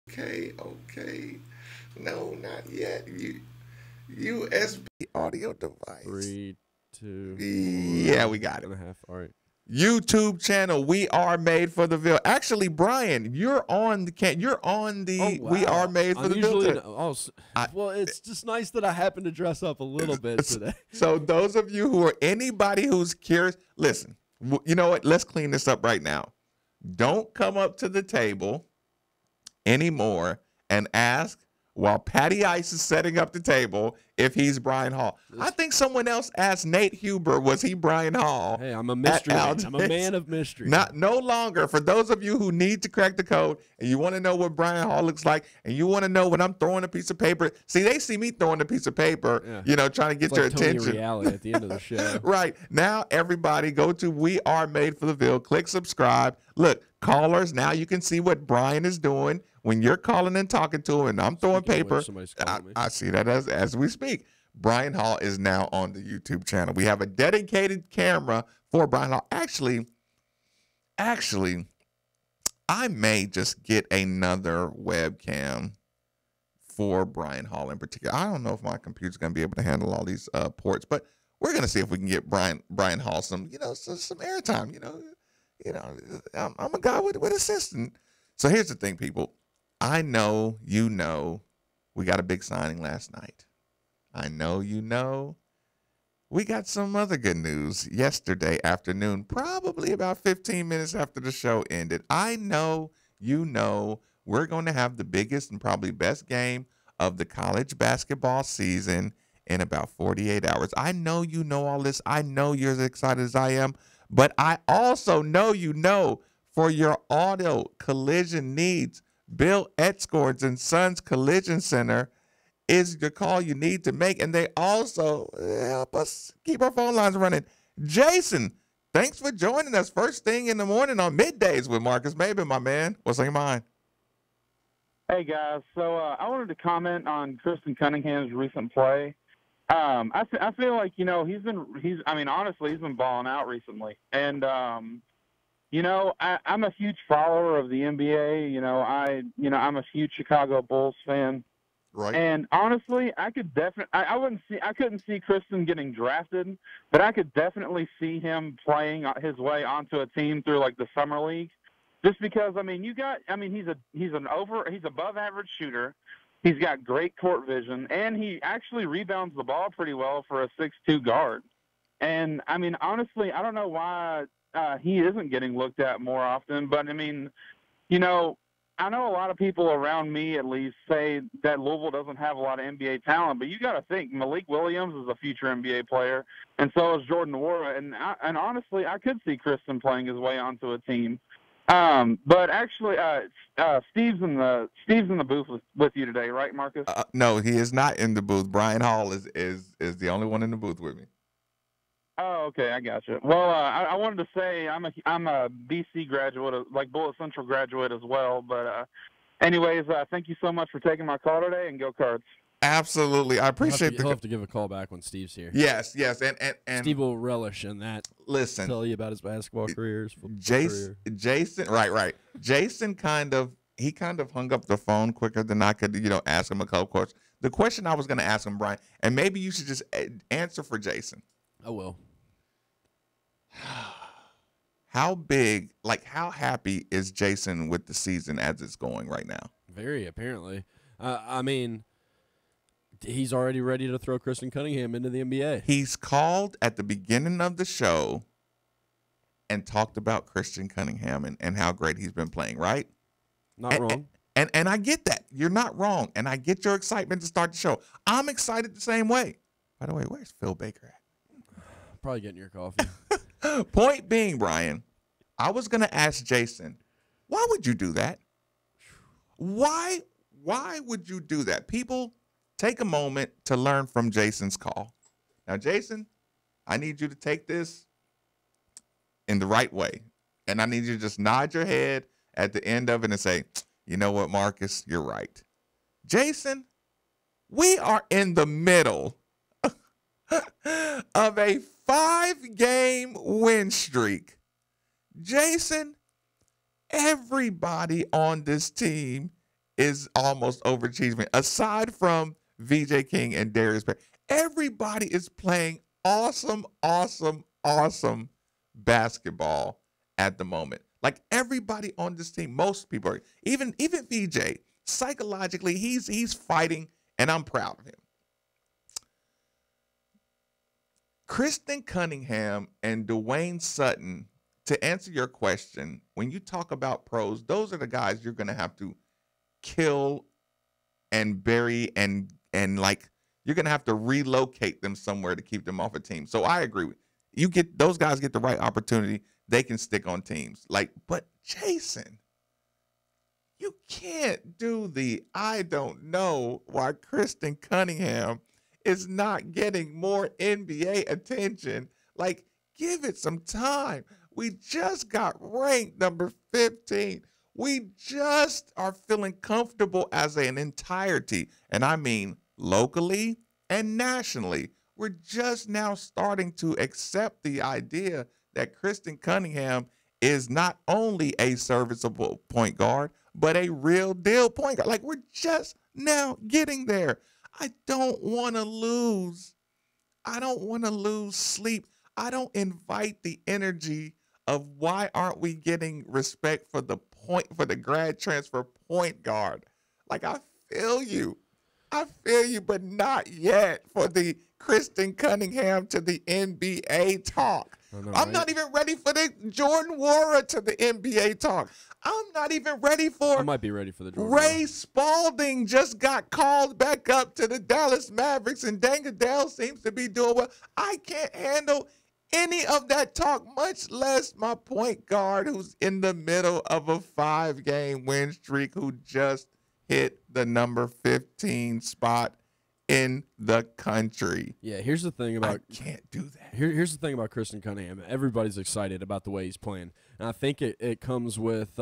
Okay, okay. No, not yet. USB audio device. Three, two, Yeah, we got it. and a half. All right. YouTube channel. We are made for the Ville. Actually, Brian, you're on the You're on Oh the We Are wow! Made for I'm the Ville. usually today. I, well. It's just nice that I happen to dress up a little bit today. so those of you who are anybody who's curious, listen. You know what? Let's clean this up right now. Don't come up to the table anymore and ask while Patty Ice is setting up the table if he's Brian Hall. I think someone else asked Nate Huber, was he Brian Hall? Hey, I'm a mystery man. I'm a man of mystery. No longer. For those of you who need to crack the code and you want to know what Brian Hall looks like and you want to know when I'm throwing a piece of paper. See, they see me throwing a piece of paper, trying to get it's your like Tony attention. Reality at the end of the show. Right. Now, everybody go to We Are Made for the Ville. Click subscribe. Look, callers, now you can see what Brian is doing when you're calling and talking to him and I'm throwing paper. I see that as we speak. Brian Hall is now on the YouTube channel. We have a dedicated camera for Brian Hall. Actually, I may just get another webcam for Brian Hall in particular. I don't know if my computer's going to be able to handle all these ports, but we're going to see if we can get Brian Hall some airtime. I'm a guy with assistant. So here's the thing, people. I know we got a big signing last night. I know we got some other good news yesterday afternoon, probably about 15 minutes after the show ended. I know we're going to have the biggest and probably best game of the college basketball season in about 48 hours. I know you know all this. I know you're as excited as I am, but I also know for your auto collision needs, Bill Etzkords and Sons Collision Center is the call you need to make, and they also help us keep our phone lines running. Jason, thanks for joining us first thing in the morning on Middays with Marcus Maben, my man. What's on your mind? Hey, guys. So I wanted to comment on Kristen Cunningham's recent play. I feel like, honestly, he's been balling out recently. And, I'm a huge follower of the NBA. I'm a huge Chicago Bulls fan. Right. And honestly, I couldn't see Kristen getting drafted, but I could definitely see him playing his way onto a team through like the summer league, just because he's above average shooter, he's got great court vision, and he actually rebounds the ball pretty well for a 6'2" guard. And honestly, I don't know why he isn't getting looked at more often, but I know a lot of people around me, at least, say that Louisville doesn't have a lot of NBA talent, but you got to think Malik Williams is a future NBA player, and so is Jordan Nwora. And honestly, I could see Kristen playing his way onto a team. But actually, Steve's in the booth with you today, right, Marcus? No, he is not in the booth. Brian Hall is the only one in the booth with me. Oh, okay, I got you. Well, I wanted to say I'm a BC graduate, like Bullitt Central graduate as well. But anyways, thank you so much for taking my call today, and go Cards. Absolutely, I appreciate He'll have to give a call back when Steve's here. Yes, and Steve will relish in that. Listen, tell you about his basketball career. Jason, right. Jason kind of hung up the phone quicker than I could, ask him a couple questions. The question I was going to ask him, Brian, and maybe you should just answer for Jason. I will. How happy is Jason with the season as it's going right now? Very, apparently. He's already ready to throw Kristen Cunningham into the NBA. He's called at the beginning of the show and talked about Kristen Cunningham and how great he's been playing, right? Not wrong. And I get that. You're not wrong. And I get your excitement to start the show. I'm excited the same way. By the way, where's Phil Baker at? Probably getting your coffee. Point being, Brian, I was going to ask Jason, why would you do that? Why would you do that? People, take a moment to learn from Jason's call. Now, Jason, I need you to take this in the right way. And I need you to just nod your head at the end of it and say, you know what, Marcus, you're right. Jason, we are in the middle of a 5-game win streak. Jason, everybody on this team is almost overachieving. Aside from VJ King and Darius Perry, everybody is playing awesome, awesome, awesome basketball at the moment. Like everybody on this team, most people are, even VJ, psychologically, he's fighting, and I'm proud of him. Kristen Cunningham and Dwayne Sutton, to answer your question, when you talk about pros, those are the guys you're going to have to kill and bury and like you're going to have to relocate them somewhere to keep them off a team. So I agree with you. Get those guys get the right opportunity, they can stick on teams. Like, but Jason, you can't do I don't know why Kristen Cunningham is not getting more NBA attention. Like, give it some time. We just got ranked number 15. We just are feeling comfortable as an entirety, and I mean locally and nationally. We're just now starting to accept the idea that Kristen Cunningham is not only a serviceable point guard, but a real deal point guard. Like, we're just now getting there. I don't want to lose. I don't want to lose sleep. I don't invite the energy of why aren't we getting respect for the grad transfer point guard. Like, I feel you, but not yet for the Kristen Cunningham to the NBA talk. I'm not even ready for the Jordan Nwora to the NBA talk. I'm not even ready for. I might be ready for the Jordan Ray Spalding just got called back up to the Dallas Mavericks, and Deng Adele seems to be doing well. I can't handle any of that talk, much less my point guard who's in the middle of a 5-game win streak who just hit the number 15 spot in the country. Yeah, here's the thing about I can't do that. Here's the thing about Kristen Cunningham. Everybody's excited about the way he's playing, and I think it comes with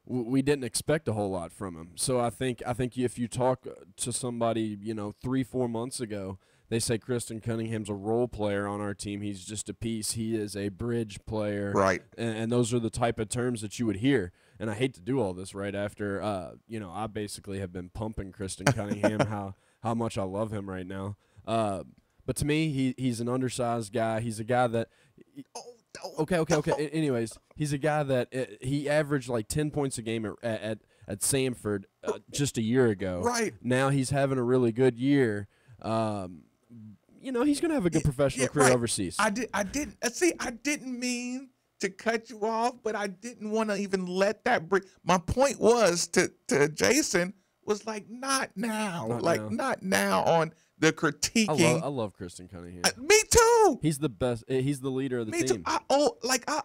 we didn't expect a whole lot from him. So I think if you talk to somebody 3-4 months ago, they say Kristen Cunningham's a role player on our team. He's just a piece. He is a bridge player. Right. And those are the type of terms that you would hear. And I hate to do all this right after, I basically have been pumping Kristen Cunningham, how much I love him right now. But to me, he's an undersized guy. He's a guy that okay. Anyways, he's a guy that he averaged like 10 points a game at Samford just a year ago. Right. Now he's having a really good year. He's going to have a good professional career overseas. I didn't mean to cut you off, but I didn't want to even let that break. My point was to Jason was like, not now. Not now on the critiquing. I love Kristen Cunningham. Me too. He's the best. He's the leader of the team. Too. I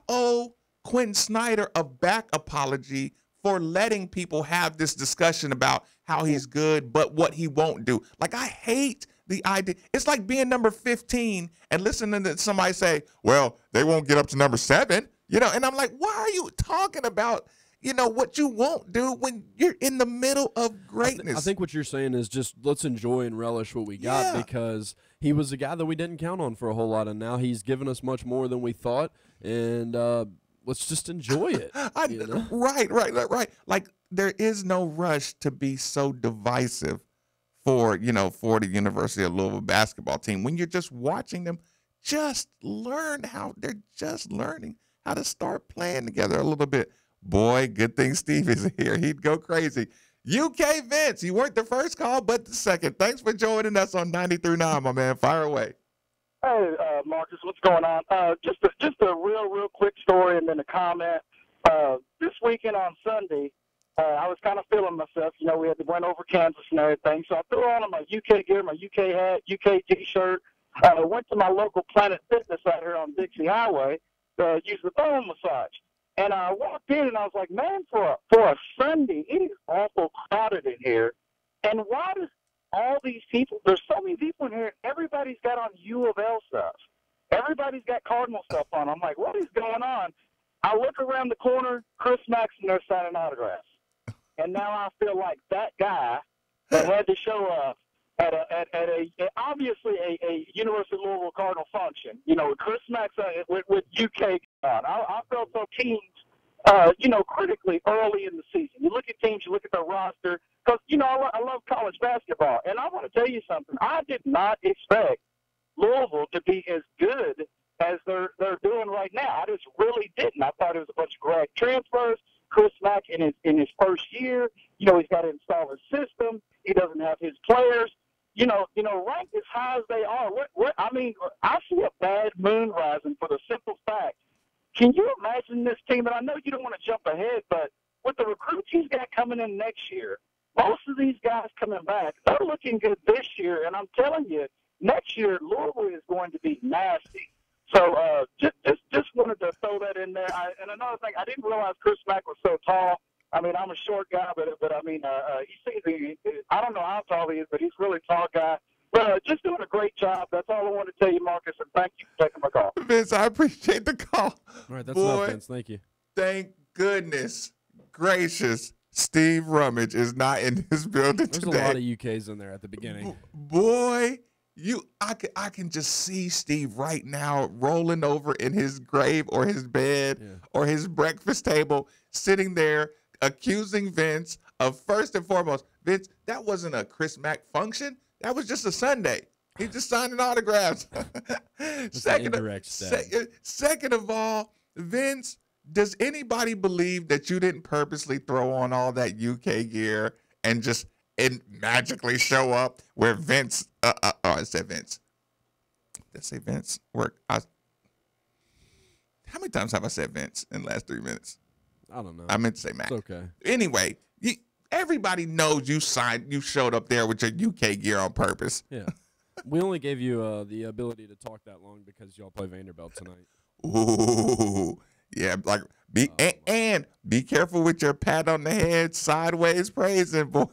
owe Quentin Snyder a back apology for letting people have this discussion about how he's good, but what he won't do. Like, I hate the idea. It's like being number 15 and listening to somebody say, well, they won't get up to number 7, and I'm like, why are you talking about, what you won't do when you're in the middle of greatness? I think what you're saying is just let's enjoy and relish what we got because he was a guy that we didn't count on for a whole lot, and now he's given us much more than we thought, and let's just enjoy it. Right. Like, there is no rush to be so divisive for the University of Louisville basketball team when you're just watching them just learn how they're just learning how to start playing together a little bit. Boy, good thing Steve is here. He'd go crazy. UK Vince, you weren't the first call, but the second. Thanks for joining us on 93.9, my man. Fire away. Hey, Marcus, what's going on? Just a real quick story and then a comment. This weekend on Sunday, I was kind of feeling myself. We had to run over Kansas and everything, so I threw on my UK gear, my UK hat, UK T-shirt. I went to my local Planet Fitness out here on Dixie Highway to use the phone massage. And I walked in and I was like, man, for a Sunday, it is awful crowded in here. And why does all these people, there's so many people in here, everybody's got on U of L stuff. Everybody's got Cardinal stuff on. I'm like, what is going on? I look around the corner, Chris Max and they're signing autographs. And now I feel like that guy that had to show up at obviously a University of Louisville Cardinal function, with Chris Max with UK on. I felt so teased critically early in the season. You look at teams, you look at their roster, because, I love college basketball. And I want to tell you something. I did not expect Louisville to be as good as they're doing right now. I just really didn't. I thought it was a bunch of grad transfers. Chris Mack in his first year, he's got to install his system. He doesn't have his players. Ranked as high as they are. I see a bad moon rising for the simple fact. Can you imagine this team? And I know you don't want to jump ahead, but with the recruits he's got coming in next year, most of these guys coming back, they're looking good this year. And I'm telling you, next year Louisville is going to be nasty. So just wanted to throw that in there. And another thing, I didn't realize Chris Mack was so tall. I mean, I'm a short guy, but I don't know how tall he is, but he's a really tall guy. But just doing a great job. That's all I want to tell you, Marcus, and thank you for taking my call. Vince, I appreciate the call. All right, that's enough, Vince. Thank you. Thank goodness gracious Steve Rummage is not in this building today. There's a lot of UKs in there at the beginning. Boy, I can just see Steve right now rolling over in his grave or his bed or his breakfast table, sitting there accusing Vince of, first and foremost, Vince, that wasn't a Chris Mack function. That was just a Sunday. He just signing autographs. Second of all, Vince, does anybody believe that you didn't purposely throw on all that UK gear and just magically show up where Vince? I said Vince. Did I say Vince? How many times have I said Vince in the last 3 minutes? I don't know. I meant to say Mac. It's okay. Anyway, everybody knows you showed up there with your UK gear on purpose. Yeah. We only gave you the ability to talk that long because y'all play Vanderbilt tonight. Ooh. Yeah, be careful with your pat on the head, sideways praising, boy.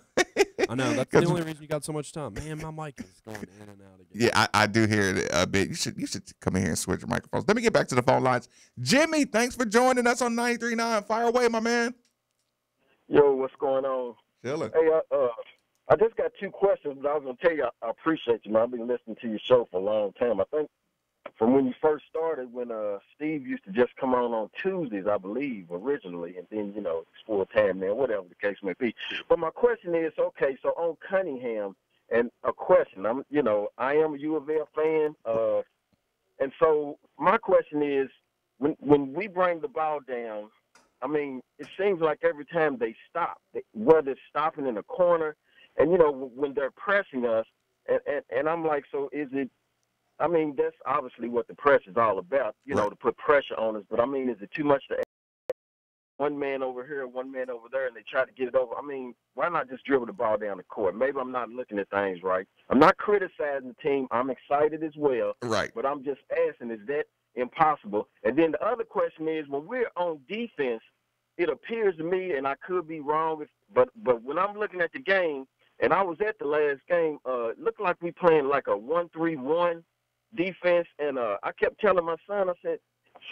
I know, that's the only reason you got so much time. Man, my mic is going in and out again. Yeah, I do hear it a bit. You should come in here and switch your microphones. Let me get back to the phone lines. Jimmy, thanks for joining us on 93.9. Fire away, my man. Yo, what's going on? Chilling. Hey, I just got 2 questions, but I was going to tell you I appreciate you, man. I've been listening to your show for a long time. I think from when you first started, when Steve used to just come on Tuesdays, I believe, originally, and then, it's full time now, whatever the case may be. But my question is, okay, so on Cunningham, and a question, I am a U of L fan, and so my question is, when we bring the ball down, I mean, it seems like every time they stop, whether it's stopping in a corner, and, when they're pressing us, and I'm like, so is it, I mean, that's obviously what the press is all about, to put pressure on us. But, I mean, is it too much to ask one man over here, one man over there, and they try to get it over? I mean, why not just dribble the ball down the court? Maybe I'm not looking at things right. I'm not criticizing the team. I'm excited as well. Right. But I'm just asking, is that impossible? And then the other question is, when we're on defense, it appears to me, and I could be wrong, but when I'm looking at the game, and I was at the last game, it looked like we playing like a 1-3-1 defense, and I kept telling my son, I said,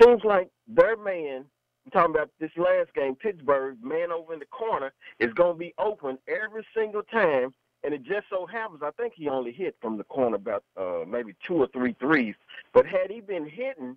seems like their man, I'm talking about this last game, Pittsburgh, man over in the corner, is going to be open every single time, and it just so happens, I think he only hit from the corner about maybe 2 or 3 threes, but had he been hitting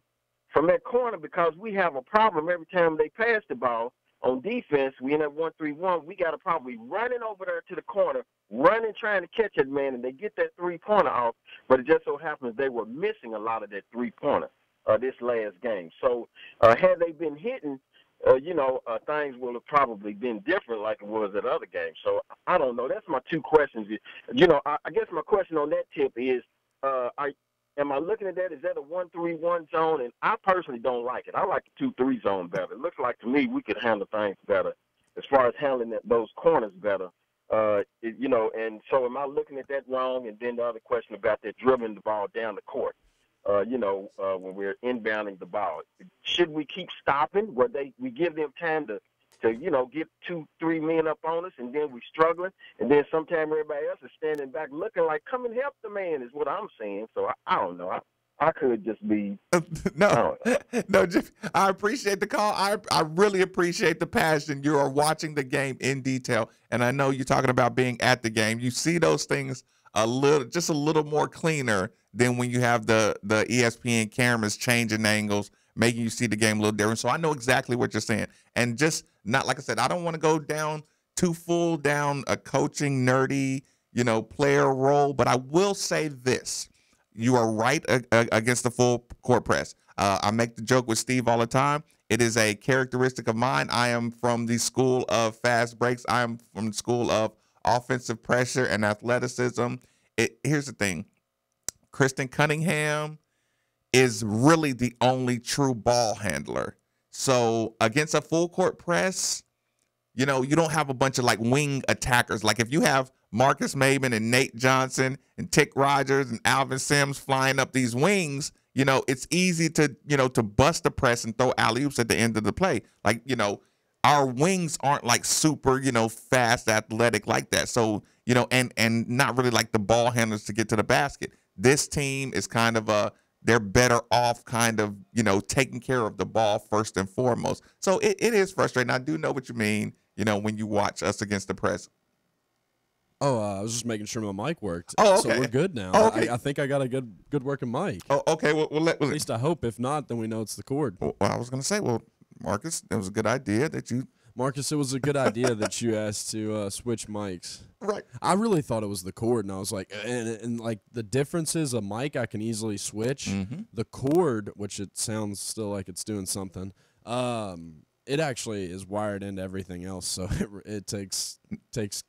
from that corner, because we have a problem every time they pass the ball, on defense, we end up 1-3-1. We got to probably running over there to the corner, running, trying to catch that man, and they get that 3-pointer off. But it just so happens they were missing a lot of that 3-pointer this last game. So had they been hitting, things would have probably been different like it was at other games. So I don't know. That's my 2 questions. I guess my question on that tip is, am I looking at that? Is that a 1-3-1 zone? And I personally don't like it. I like the 2-3 zone better. It looks like to me we could handle things better as far as handling those corners better. And so am I looking at that wrong? And then the other question about that dribbling the ball down the court, when we're inbounding the ball. Should we keep stopping where we give them time to get 2-3 men up on us, and then we struggling, and then sometime everybody else is standing back looking like, come and help the man is what I'm saying. So I don't know. I could just be no, I appreciate the call. I really appreciate the passion. You are watching the game in detail, and I know you're talking about being at the game. You see those things a little more cleaner than when you have the ESPN cameras changing angles making you see the game a little different. So I know exactly what you're saying. And just not, like I said, I don't want to go down too full down a coaching nerdy, player role, but I will say this. You are right against the full court press. I make the joke with Steve all the time. It is a characteristic of mine. I am from the school of fast breaks. I am from the school of offensive pressure and athleticism. Here's the thing. Kristen Cunningham is really the only true ball handler. So against a full court press, you don't have a bunch of like wing attackers. Like if you have Marcus Maben and Nate Johnson and Tick Rogers and Alvin Sims flying up these wings, it's easy to, to bust the press and throw alley-oops at the end of the play. Like, our wings aren't like super, fast, athletic like that. So, and not really like the ball handlers to get to the basket. This team is kind of they're better off kind of, taking care of the ball first and foremost. So it is frustrating. I do know what you mean, when you watch us against the press. Oh, I was just making sure my mic worked. Oh, okay. So we're good now. Oh, okay. I think I got a good working mic. Oh, okay. Well, at least I hope. If not, then we know it's the cord. Well, I was going to say, Marcus, it was a good idea that you. Marcus, it was a good idea that you asked to switch mics. Right. I really thought it was the cord, and I was like, and like the differences of mic, I can easily switch. Mm-hmm. The cord, which it sounds still like it's doing something, it actually is wired into everything else, so it takes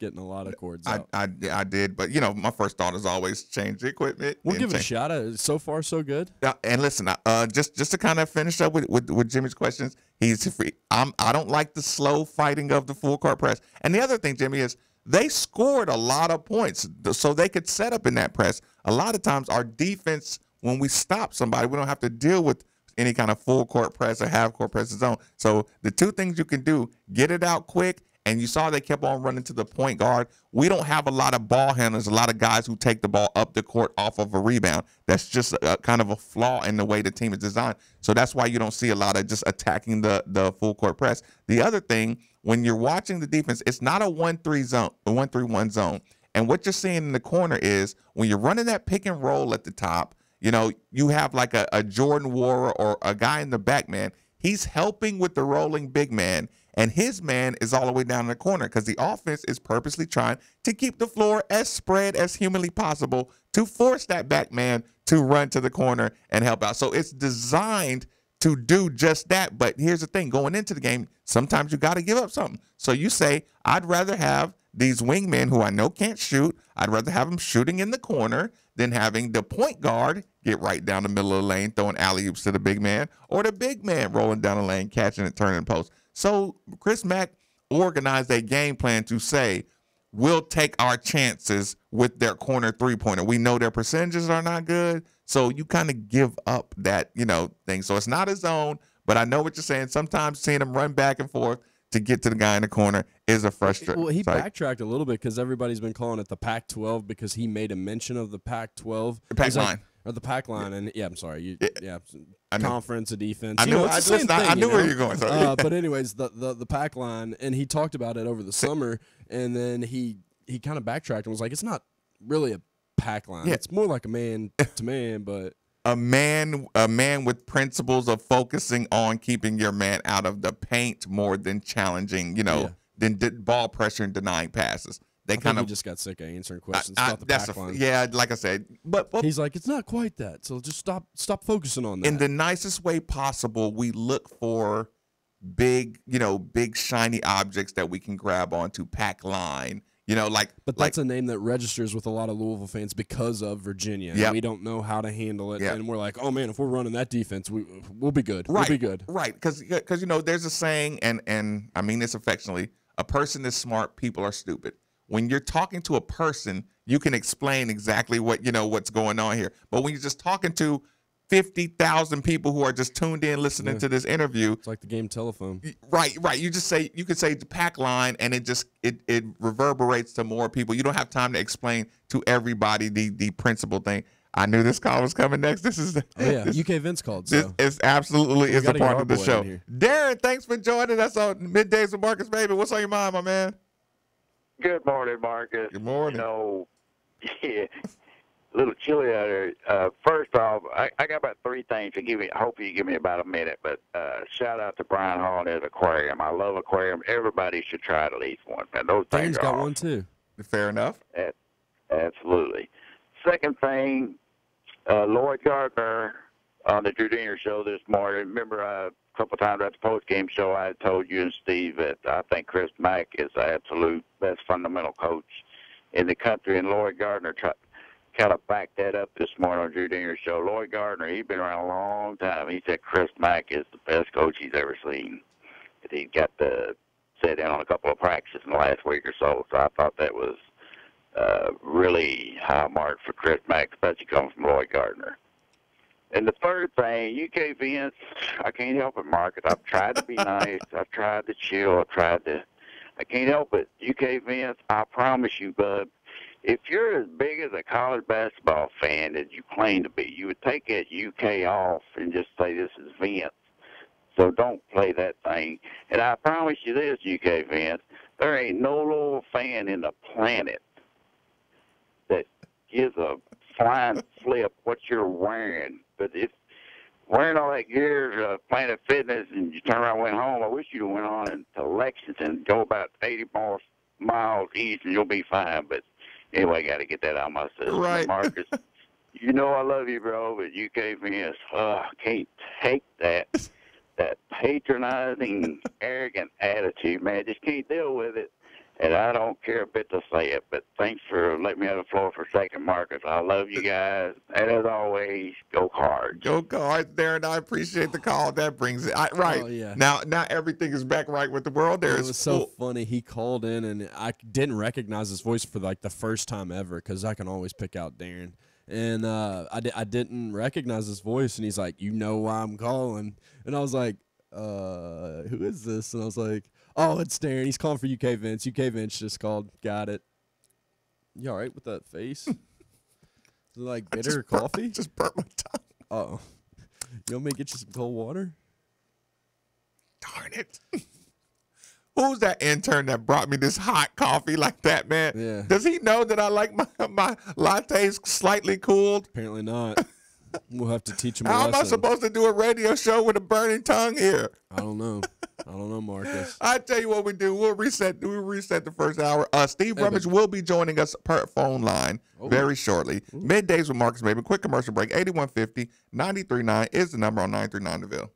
getting a lot of cords out. I did, but my first thought is always change the equipment. We'll give it a shot. So far, so good. And listen, just to kind of finish up with Jimmy's questions, he's free. I don't like the slow fighting of the full court press. And the other thing, Jimmy, is they scored a lot of points, so they could set up in that press. A lot of times, our defense, when we stop somebody, we don't have to deal with any kind of full court press or half court press zone. So the two things you can do, get it out quick, and you saw they kept on running to the point guard. We don't have a lot of ball handlers, a lot of guys who take the ball up the court off of a rebound. That's just a kind of a flaw in the way the team is designed. So that's why you don't see a lot of just attacking the full court press. The other thing, when you're watching the defense, it's not a 1-3 zone, a 1-3-1 zone. And what you're seeing in the corner is when you're running that pick and roll at the top, you have like a Jordan Wara or a guy in the back, man. He's helping with the rolling big man, and his man is all the way down in the corner because the offense is purposely trying to keep the floor as spread as humanly possible to force that back man to run to the corner and help out. So it's designed to do just that. But here's the thing. Going into the game, sometimes you got to give up something. So you say, I'd rather have these wingmen who I know can't shoot. I'd rather have them shooting in the corner than having the point guard get right down the middle of the lane, throwing alley-oops to the big man, or the big man rolling down the lane, catching it, turning post. So Chris Mack organized a game plan to say, we'll take our chances with their corner three-pointer. We know their percentages are not good, so you kind of give up that, thing. So it's not a zone, but I know what you're saying. Sometimes seeing them run back and forth to get to the guy in the corner is a frustration. Well, he backtracked a little bit because everybody's been calling it the Pac-12 because he made a mention of the Pac-12. The Pac line. Or the Pac line. And, I'm sorry. Conference of defense. I knew where you're going. Sorry. But anyways, the Pac line, and he talked about it over the summer, and then he kind of backtracked and was like, it's not really a Pac line. Yeah. It's more like a man-to-man, but... A man with principles of focusing on keeping your man out of the paint more than challenging, than ball pressure and denying passes. He just got sick of answering questions about the pack line. Yeah, like I said, but he's like, it's not quite that. So just stop focusing on that. In the nicest way possible, we look for big shiny objects that we can grab onto pack line. But that's a name that registers with a lot of Louisville fans because of Virginia. Yep. And we don't know how to handle it, Yep. and we're like, oh man, if we're running that defense, we'll be good. Right. We'll be good. Right, because there's a saying, and I mean this affectionately: a person is smart, people are stupid. When you're talking to a person, you can explain exactly what's going on here. But when you're just talking to 50,000 people who are just tuned in listening to this interview. It's like the game telephone. Right. You could say the pack line, and it reverberates to more people. You don't have time to explain to everybody the principal thing. I knew this call was coming next. This is UK Vince called. So. This absolutely is a part of the show. Darren, thanks for joining us on Middays with Marcus Baby. What's on your mind, my man? Good morning, Marcus. Good morning. A little chilly out here. First off, I got about three things to give you. I hope you give me about a minute. But shout out to Brian Hall and his aquarium. I love aquarium. Everybody should try at least one. Man, those things Dan's are got awesome. one too. Fair enough. Absolutely. Second thing, Lloyd Gardner on the Drew Dinger show this morning. Remember a couple of times at the post-game show I had told you and Steve that I think Chris Mack is the absolute best fundamental coach in the country, and Lloyd Gardner kind of backed that up this morning on Drew Dinger's show. Lloyd Gardner, he's been around a long time. He said Chris Mack is the best coach he's ever seen. He got to sit in on a couple of practices in the last week or so, so I thought that was really high mark for Chris Mack, especially coming from Lloyd Gardner. And the third thing, UK Vince, I can't help it, Marcus. I've tried to be nice. I've tried to chill. I can't help it. UK Vince, I promise you, bud, if you're as big as a college basketball fan as you claim to be, you would take that UK off and just say this is Vince. So don't play that thing. And I promise you this, UK Vince, there ain't no loyal fan in the planet that gives a flying flip what you're wearing. But if wearing all that gear, Planet Fitness, and you turn around and went home, I wish you'd have went on to Lexington, go about 80 miles east, and you'll be fine. But anyway, got to get that out of my system. Right. Marcus, you know I love you, bro, but UK Vince, I can't take that patronizing, arrogant attitude, man. Just can't deal with it. And I don't care a bit to say it, but thanks for letting me have the floor for a second, Marcus. I love you guys. And as always, go Cards. Go Cards, Darren. I appreciate the call. That brings it. Right. Oh, yeah. Now everything is back right with the world. There It is was so funny. He called in, and I didn't recognize his voice for like the first time ever because I can always pick out Darren. And I didn't recognize his voice, and he's like, "You know why I'm calling?" And I was like, "Who is this?" And I was like, "Oh, it's Darren. He's calling for UK Vince. UK Vince just called. Got it." You all right with that face? Is it like bitter coffee? Just burnt my tongue. Oh, you want me to get you some cold water? Darn it. Who's that intern that brought me this hot coffee like that, man? Yeah. Does he know that I like my lattes slightly cooled? Apparently not. We'll have to teach him a How am I lesson. supposed to do a radio show with a burning tongue here? I don't know. Marcus. I tell you what we do. We'll reset the first hour. Steve Rummage will be joining us per phone line very shortly. Middays with Marcus Maven. Quick commercial break. 8150-939 is the number on 939 The Ville.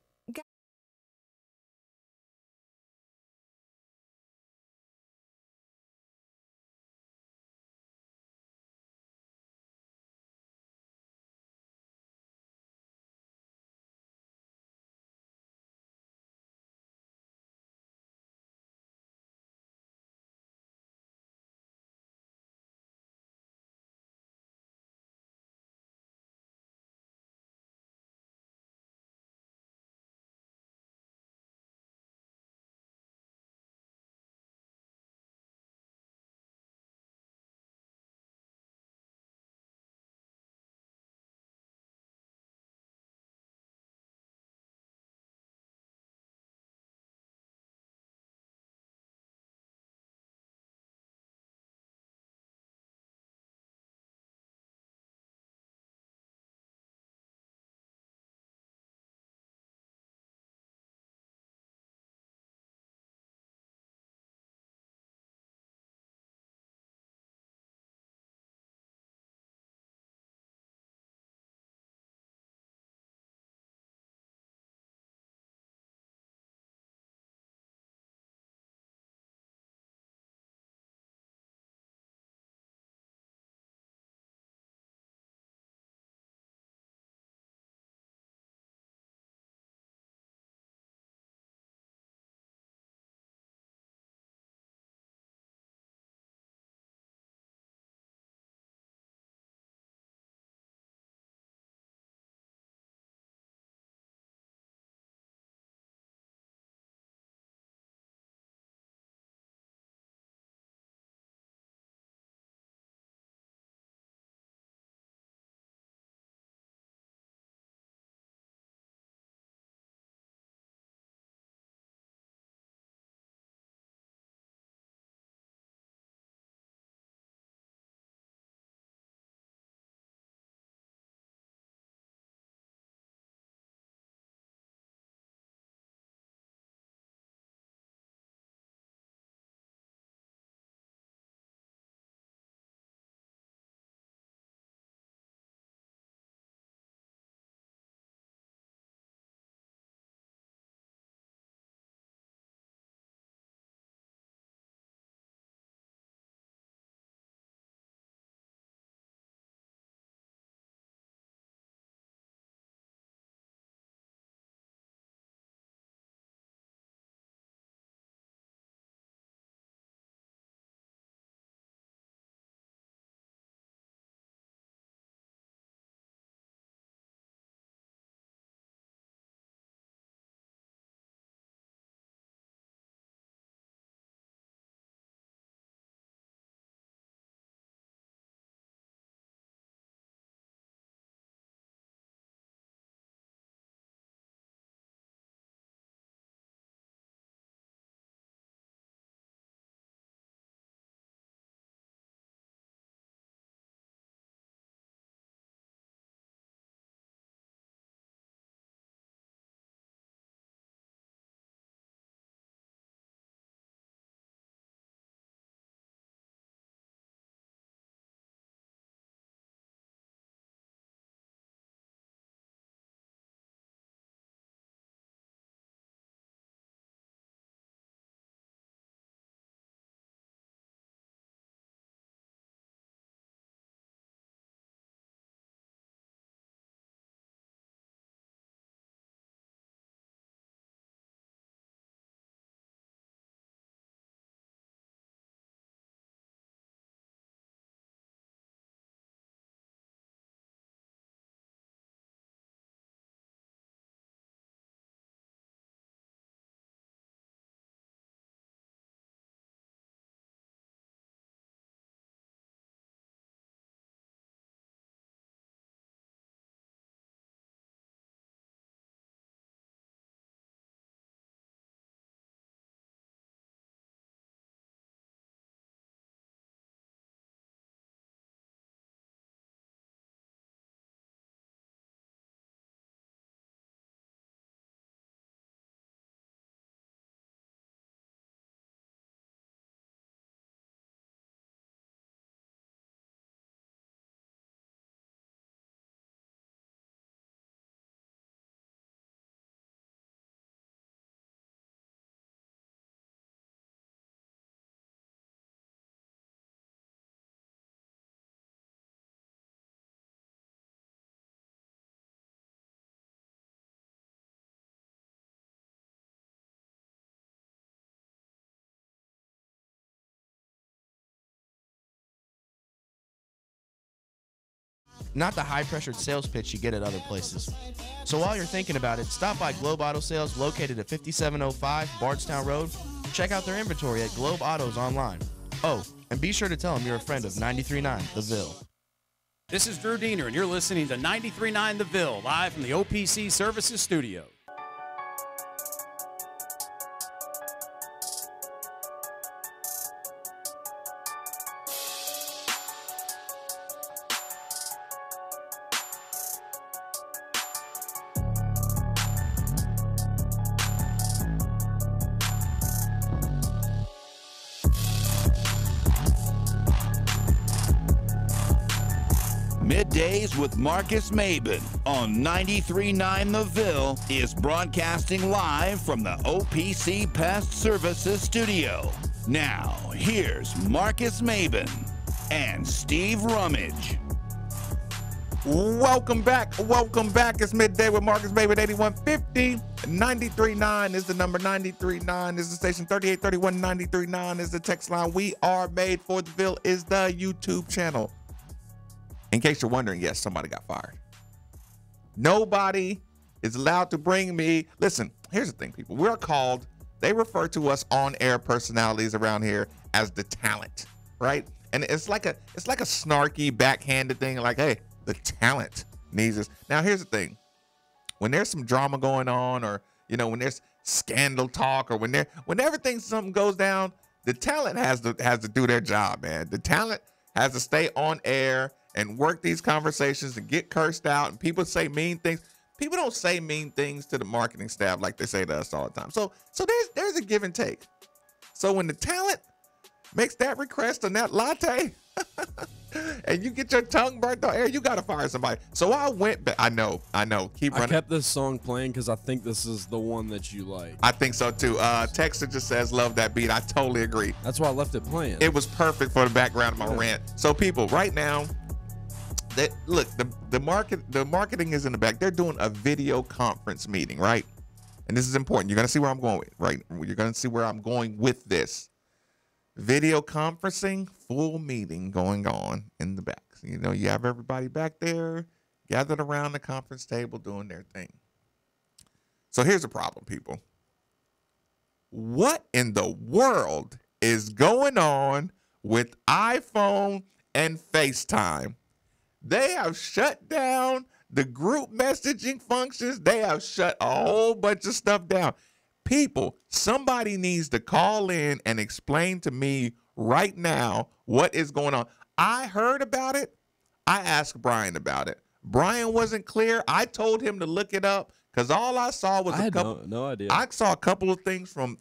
not the high-pressured sales pitch you get at other places. So while you're thinking about it, stop by Globe Auto Sales located at 5705 Bardstown Road. Check out their inventory at Globe Autos online. Oh, and be sure to tell them you're a friend of 93.9 The Ville. This is Drew Diener, and you're listening to 93.9 The Ville, live from the OPC Services Studio. Middays with Marcus Maben on 93.9 The Ville is broadcasting live from the OPC Pest Services Studio. Now, here's Marcus Maben and Steve Rummage. Welcome back. Welcome back. It's Midday with Marcus Maben, 8150. 93.9 is the number. 93.9 is the station. 3831 93.9 is the text line. We are made for the Ville is the YouTube channel. In case you're wondering, yes, somebody got fired. Nobody is allowed to bring me. Listen, here's the thing, people. We're called, they refer to us on-air personalities around here as the talent, right? And it's like a snarky, backhanded thing, like, hey, the talent needs us. Now, here's the thing. When there's some drama going on, or, you know, when there's scandal talk, or whenever something goes down, the talent has to do their job, man. The talent has to stay on air and work these conversations and get cursed out, and people say mean things. People don't say mean things to the marketing staff like they say to us all the time. So there's a give and take. So when the talent makes that request on that latte and you get your tongue burnt on air, you got to fire somebody. So I went back. I know. Keep running. I kept this song playing because I think this is the one that you like. I think so too. Texter just says, love that beat. I totally agree. That's why I left it playing. It was perfect for the background of my rant. So people, right now, look, the marketing is in the back. They're doing a video conference meeting, right? And this is important. You're gonna see where I'm going with, right? You're gonna see where I'm going with this. Video conferencing, full meeting going on in the back. So, you know, you have everybody back there gathered around the conference table doing their thing. So here's the problem, people. What in the world is going on with iPhone and FaceTime? They have shut down the group messaging functions. They have shut a whole bunch of stuff down. People, somebody needs to call in and explain to me right now what is going on. I heard about it. I asked Brian about it. Brian wasn't clear. I told him to look it up because all I saw was a couple. No idea. I saw a couple of things from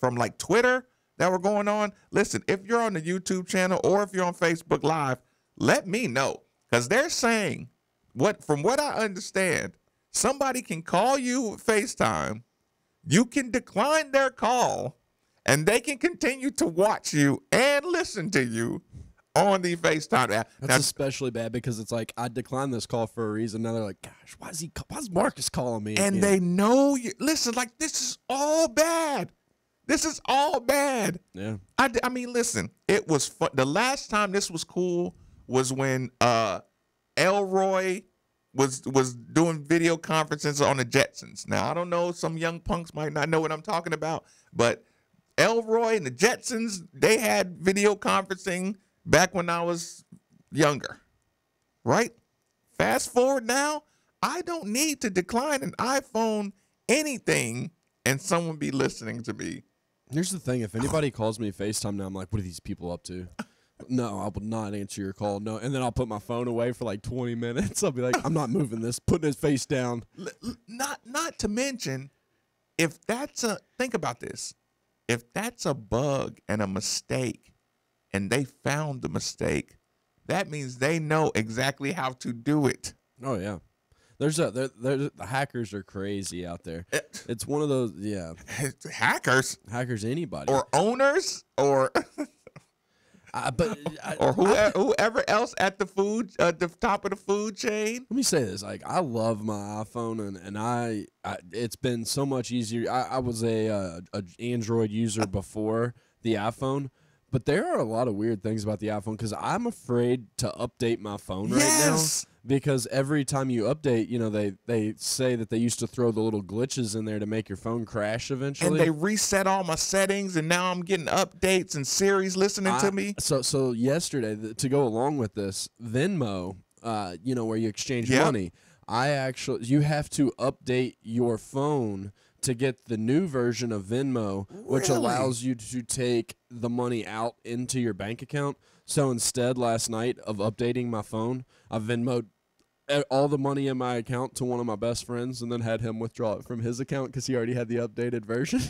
like Twitter that were going on. Listen, if you're on the YouTube channel or if you're on Facebook Live, let me know, because they're saying from what I understand, somebody can call you with FaceTime, you can decline their call, and they can continue to watch you and listen to you on the FaceTime app. That's especially bad because it's like, I declined this call for a reason. Now they're like, gosh, why's Marcus calling me? And they know you. Listen, like, this is all bad. This is all bad. Yeah. I mean, listen, it was fun. The last time this was cool was when Elroy was doing video conferences on the Jetsons. Now, I don't know, some young punks might not know what I'm talking about, but Elroy and the Jetsons, they had video conferencing back when I was younger, right? Fast forward now, I don't need to decline an iPhone anything and someone be listening to me. Here's the thing. If anybody calls me FaceTime now, I'm like, what are these people up to? No, I will not answer your call. No. And then I'll put my phone away for like 20 minutes. I'll be like, I'm not moving this, putting his face down. Not to mention, think about this. If that's a bug and a mistake and they found the mistake, that means they know exactly how to do it. Oh, yeah. The hackers are crazy out there. It's one of those, yeah. Hackers? Hackers, anybody. Or owners, or or whoever else at the top of the food chain. Let me say this: like, I love my iPhone, and I it's been so much easier. I was a Android user before the iPhone, But there are a lot of weird things about the iPhone because I'm afraid to update my phone right now. Because every time you update, they say that they used to throw the little glitches in there to make your phone crash eventually. And they reset all my settings, and now I'm getting updates and Siri's listening to me. So yesterday, to go along with this, Venmo, where you exchange money, you have to update your phone to get the new version of Venmo, which allows you to take the money out into your bank account. So instead, last night of updating my phone, I Venmo'd all the money in my account to one of my best friends and then had him withdraw it from his account because he already had the updated version.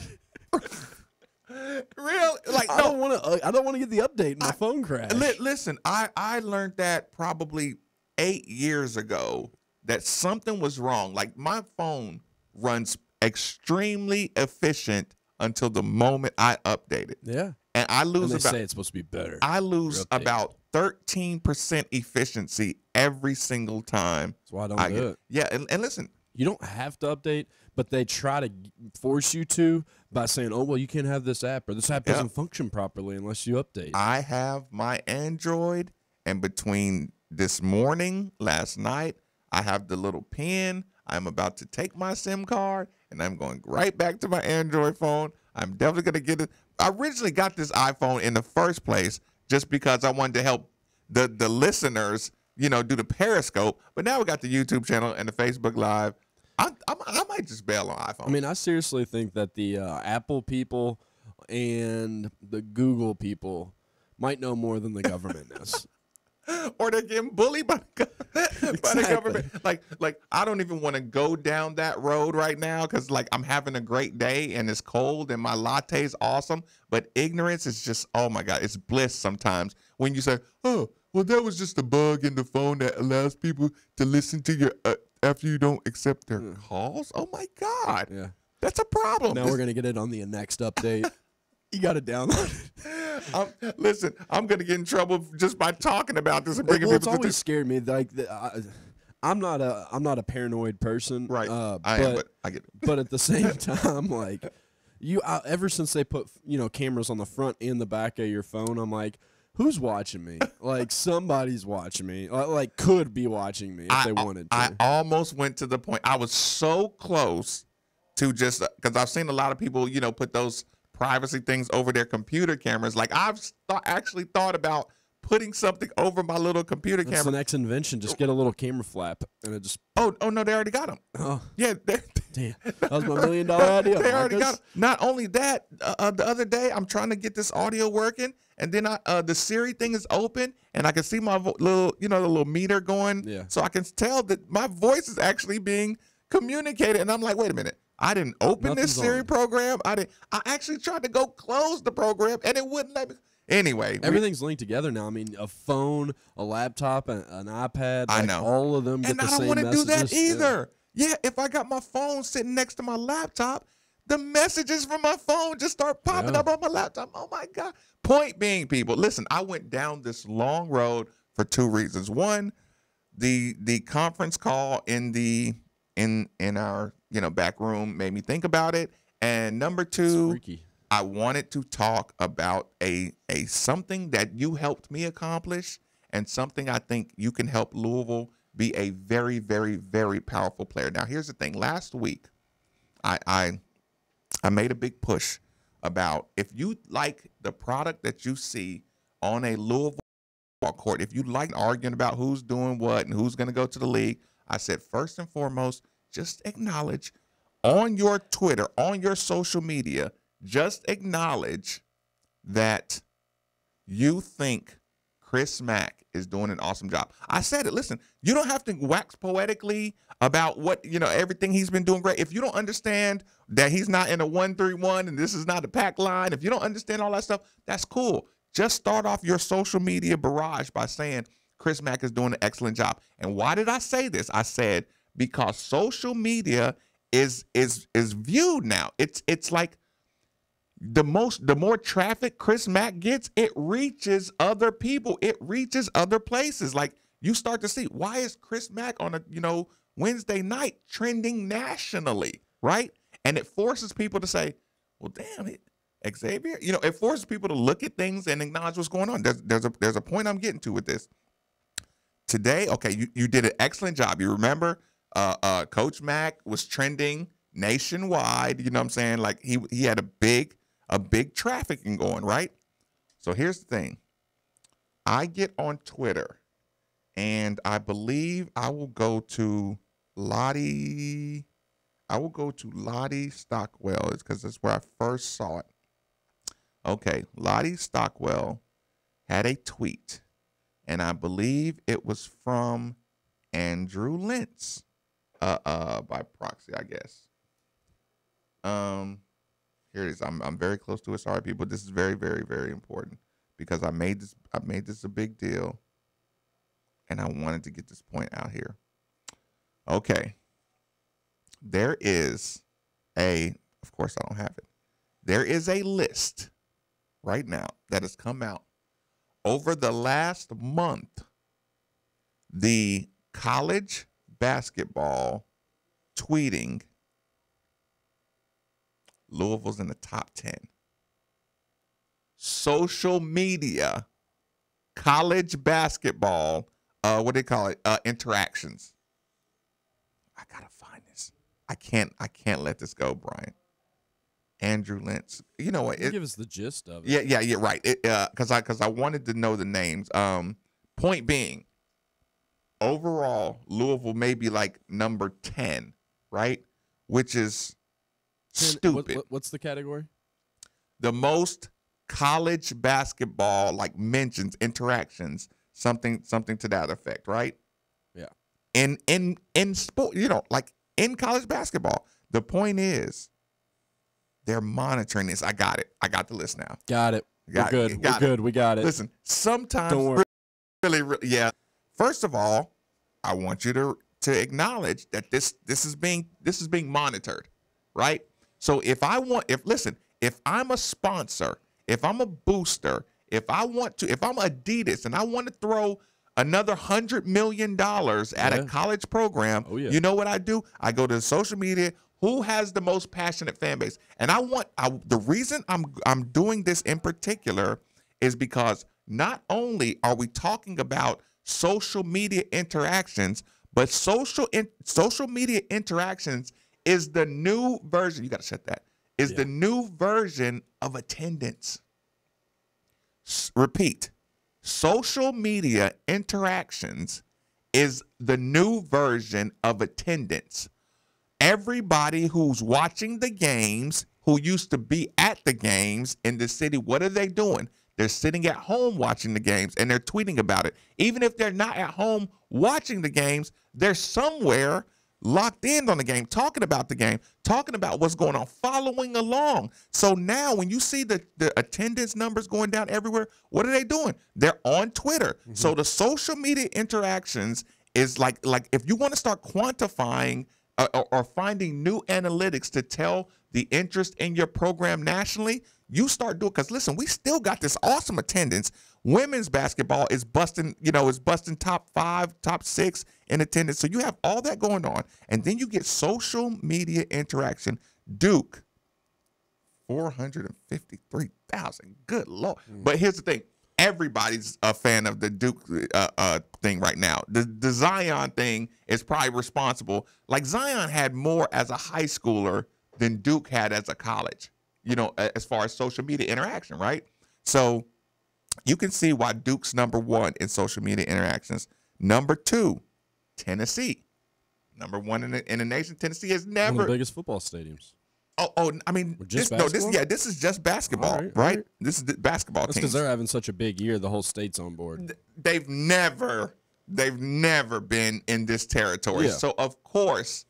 Really? Like, I don't want to get the update. My phone crashed. Listen, I learned that probably 8 years ago that something was wrong. Like, my phone runs extremely efficient until the moment I update it. Yeah. And I lose and they say it's supposed to be better. I lose about 13% efficiency every single time. That's why I don't do it. Yeah, and listen. You don't have to update, but they try to force you to by saying, oh, well, you can't have this app, or this app doesn't function properly unless you update. I have my Android, and between this morning, last night, I have the little pin. I'm about to take my SIM card, and I'm going right back to my Android phone. I'm definitely going to get it. I originally got this iPhone in the first place just because I wanted to help the listeners, do the Periscope. But now we got the YouTube channel and the Facebook Live. I might just bail on iPhone. I mean, I seriously think that the Apple people and the Google people might know more than the government does. Or they're getting bullied by the government. Like I don't even want to go down that road right now because I'm having a great day and it's cold and my latte is awesome. But ignorance is just, oh my God, it's bliss sometimes when you say, oh, well, that was just a bug in the phone that allows people to listen to your after you don't accept their calls. Oh my God, yeah, that's a problem. Now we're gonna get it on the next update. You got to download it. Listen, I'm going to get in trouble just by talking about this and bringing people. It's always scared me. Like I'm not a paranoid person, right? I am, but I get it. But at the same time, ever since they put cameras on the front and the back of your phone, I'm like, who's watching me? Like somebody's watching me. Like could be watching me if they wanted to. I almost went to the point. I was so close to just because I've seen a lot of people, put those privacy things over their computer cameras. Like I've actually thought about putting something over my little computer camera. That's the next invention. Just get a little camera flap and it just. Oh no, they already got them. Oh yeah, damn, that was my $1 million idea. They already got them. Not only that, the other day I'm trying to get this audio working, and then the Siri thing is open, and I can see my the little meter going. Yeah. So I can tell that my voice is actually being communicated, and I'm like, wait a minute. I didn't open this Siri program. I actually tried to go close the program, and it wouldn't let me. Anyway, everything's linked together now. I mean, a phone, a laptop, an iPad. I know. All of them get the same messages. And I don't want to do that either. Yeah, if I got my phone sitting next to my laptop, the messages from my phone just start popping up on my laptop. Oh, my God. Point being, people, listen, I went down this long road for two reasons. One, the conference call in our back room made me think about it, and number two, I wanted to talk about a something that you helped me accomplish and something I think you can help Louisville be a very, very, very powerful player. Now, here's the thing. Last week, I made a big push about if you like the product that you see on a Louisville court, if you like arguing about who's doing what and who's going to go to the league, I said first and foremost, just acknowledge on your Twitter, on your social media, just acknowledge that you think Chris Mack is doing an awesome job. I said it. Listen, you don't have to wax poetically about what, everything he's been doing great. If you don't understand that he's not in a 1-3-1 and this is not a pack line, if you don't understand all that stuff, that's cool. Just start off your social media barrage by saying Chris Mack is doing an excellent job. And why did I say this? I said because social media is viewed now. It's like the more traffic Chris Mack gets, it reaches other people. It reaches other places. Like you start to see, why is Chris Mack on a Wednesday night trending nationally, right? And it forces people to say, well, damn it. Xavier, it forces people to look at things and acknowledge what's going on. There's a point I'm getting to with this. Today, okay, you did an excellent job. You remember Coach Mack was trending nationwide, you know what I'm saying? Like he had a big trafficking going, right? So here's the thing. I get on Twitter and I believe I will go to Lottie Stockwell because that's where I first saw it. Okay, Lottie Stockwell had a tweet, and I believe it was from Andrew Lentz, by proxy, I guess. Here it is. I'm very close to it. Sorry, people. This is very, very, very important because I made this a big deal, and I wanted to get this point out here. Okay. There is of course I don't have it. There is a list right now that has come out over the last month. The college basketball tweeting, Louisville's in the top 10. Social media, college basketball, what do they call it? Interactions. I gotta find this. I can't let this go, Brian. Andrew Lentz. You know what? Give us the gist of it. Yeah, right. Because I wanted to know the names. Point being, overall, Louisville may be like number 10, right? Which is stupid. What's the category? The most college basketball like mentions, interactions, something to that effect, right? Yeah. In sport, like in college basketball. The point is, they're monitoring this. I got it. I got the list now. Got it. We're good. We got it. Listen, sometimes Don't worry. really, yeah. First of all, I want you to acknowledge that this is being monitored, right? So if I'm a sponsor, if I'm a booster, if I'm Adidas and I want to throw another $100 million at a college program, you know what I do? I go to social media. Who has the most passionate fan base? And the reason I'm doing this in particular is because not only are we talking about social media interactions, but social media interactions is the new version. You got to shut that. Is the new version of attendance. Repeat. Social media interactions is the new version of attendance. Everybody who's watching the games, who used to be at the games in the city, what are they doing? They're sitting at home watching the games, and they're tweeting about it. Even if they're not at home watching the games, they're somewhere locked in on the game, talking about the game, talking about what's going on, following along. So now when you see the attendance numbers going down everywhere, what are they doing? They're on Twitter. Mm-hmm. So the social media interactions is like if you want to start quantifying or finding new analytics to tell the interest in your program nationally, you start doing, because listen, we still got this awesome attendance. Women's basketball is busting, top 5, top 6 in attendance. So you have all that going on, and then you get social media interaction. Duke, 453,000. Good Lord. But here's the thing. Everybody's a fan of the Duke thing right now. The Zion thing is probably responsible. Like, Zion had more as a high schooler than Duke had as a college, as far as social media interaction, right? So you can see why Duke's number 1 in social media interactions. Number 2, Tennessee. Number 1 in the nation. Tennessee has never. One of the biggest football stadiums. I mean, this is just basketball, right? This is the basketball team. Because they're having such a big year, the whole state's on board. They've never been in this territory. Yeah. So of course,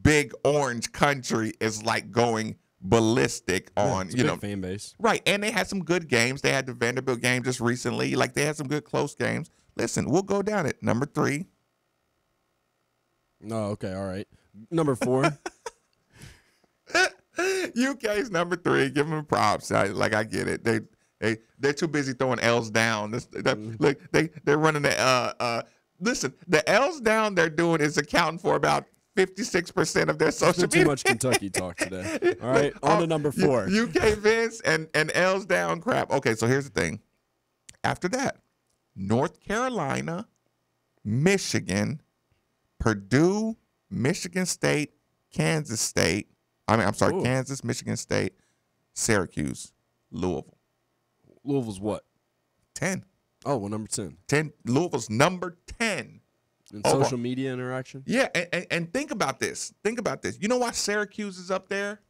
Big Orange Country is like going ballistic on, it's a big fan base. Right. And they had some good games. They had the Vanderbilt game just recently. Like, they had some good close games. Listen, we'll go down at number 3. Oh, okay, all right. Number 4. UK's number 3. Give them props. I get it. They're too busy throwing L's down. Look, they're running the listen. The L's down they're doing is accounting for about 56% of their There's social been too media. much Kentucky talk today. All right, on to number 4. UK Vince and L's down crap. Okay, so here's the thing. After that, North Carolina, Michigan, Purdue, Michigan State, Kansas State. Ooh. Kansas, Michigan State, Syracuse, Louisville. Louisville's what? 10. Oh, well, number 10. 10. Louisville's number 10. In Overall. social media interaction? Yeah, and think about this. Think about this. You know why Syracuse is up there?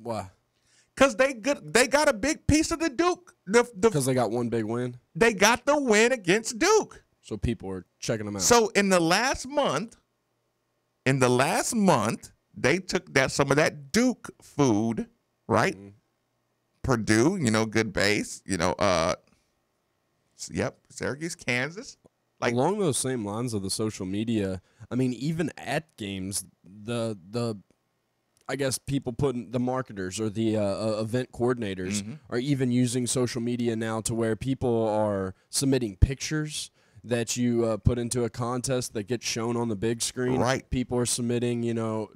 Why? Because they got a big piece of the Duke. Because they got one big win? They got the win against Duke. So people are checking them out. So in the last month, they took some of that Duke food, right? Mm-hmm. Purdue, good base, yep, Syracuse, Kansas. Like along those same lines of the social media, I mean, even at games, the I guess people putting the marketers or the event coordinators are even using social media now to where people are submitting pictures that you put into a contest that gets shown on the big screen. Right. People are submitting,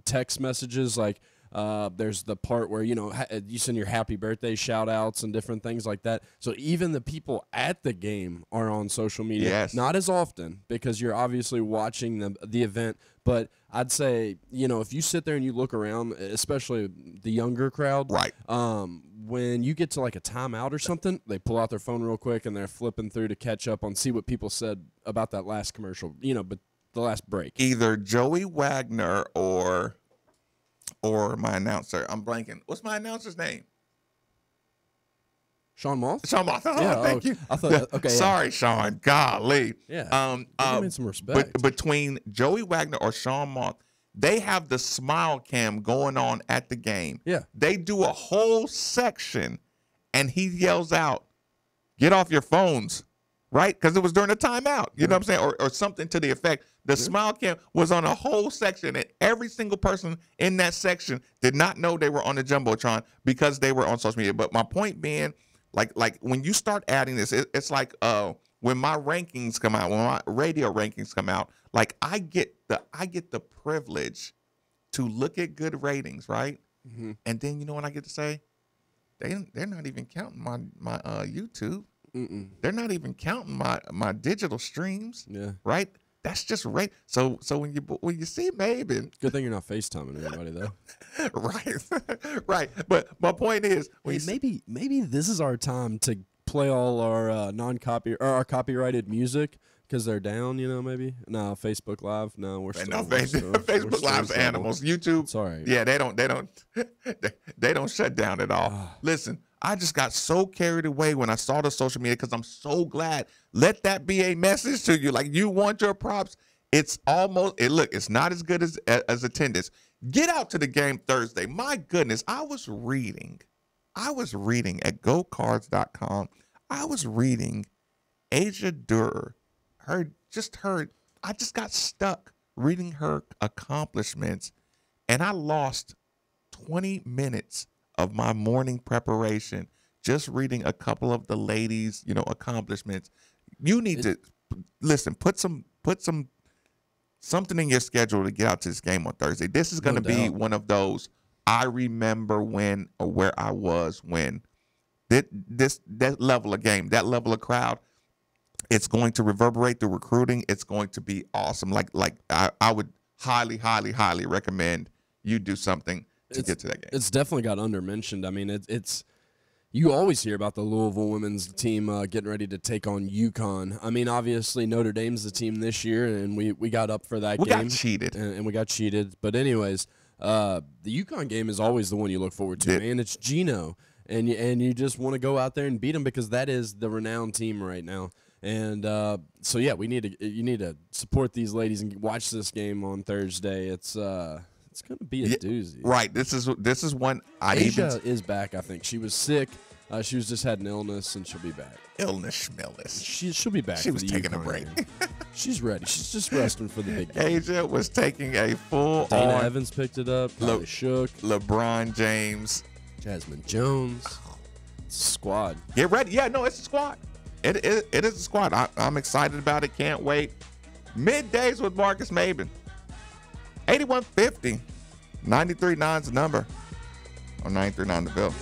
text messages like there's the part where, you send your happy birthday shout outs and different things like that. So even the people at the game are on social media. Yes. Not as often because you're obviously watching the event. But I'd say, if you sit there and you look around, especially the younger crowd, right. When you get to like a timeout or something, they pull out their phone real quick and they're flipping through to catch up on see what people said about that last commercial, but the last break. Either Joey Wagner or my announcer. I'm blanking. What's my announcer's name? Sean Moss? Sean Moss. Oh, Yeah, thank you. I thought, okay. Sorry, Sean. Golly. Yeah. Give me some respect. But between Joey Wagner or Sean Moss, they have the smile cam going on at the game. Yeah. They do a whole section, and he yells out, "Get off your phones." Right? Because it was during a timeout. You know what I'm saying? Or something to the effect. The smile cam was on a whole section, and every single person in that section did not know they were on the Jumbotron because they were on social media. But my point being, like when you start adding this, it's like when my rankings come out, when my radio rankings come out, like I get the privilege to look at good ratings, right? Mm-hmm. And then you know what I get to say? They're not even counting my YouTube. Mm-mm. They're not even counting my digital streams. Yeah. Right? That's just right. So when you see Maven, good thing you're not FaceTiming anybody though. Right. Right. But my point is, maybe this is our time to play all our our copyrighted music because they're down. Maybe no Facebook Live. No, we're still Facebook Live's animals. YouTube. Sorry. Yeah, they don't shut down at all. Listen. I just got so carried away when I saw the social media because I'm so glad. Let that be a message to you. Like, you want your props. It's not as good as attendance. Get out to the game Thursday. My goodness, I was reading at gocards.com. I was reading Asia Durer. I just got stuck reading her accomplishments, and I lost 20 minutes of my morning preparation just reading a couple of the ladies' accomplishments. You need to listen. Put something in your schedule to get out to this game on Thursday. This is going to be one of those. I remember when or where I was when that level of game, that level of crowd. It's going to reverberate through recruiting. It's going to be awesome. Like I would highly, highly, highly recommend you do something to get to that game. It's definitely got undermentioned. I mean, it's you always hear about the Louisville women's team getting ready to take on UConn. I mean, obviously Notre Dame's the team this year, and we got up for that game. We got cheated. And we got cheated. But anyways, the UConn game is always the one you look forward to, man. It's Gino, and you just want to go out there and beat them because that is the renowned team right now. And so yeah, you need to support these ladies and watch this game on Thursday. It's going to be a doozy. Right. This is one Asia is back, I think. She was sick. She was just had an illness, and she'll be back. Illness schmillness. She'll be back. She was taking a break. She's ready. She's just resting for the big game. Asia was taking a full Dana on. Evans picked it up. Shook. LeBron James. Jasmine Jones. It's a squad. Get ready. Yeah, no, it's a squad. It is a squad. I'm excited about it. Can't wait. Middays with Marcus Maben. 8150. 93.9's the number on 93.9 The Ville.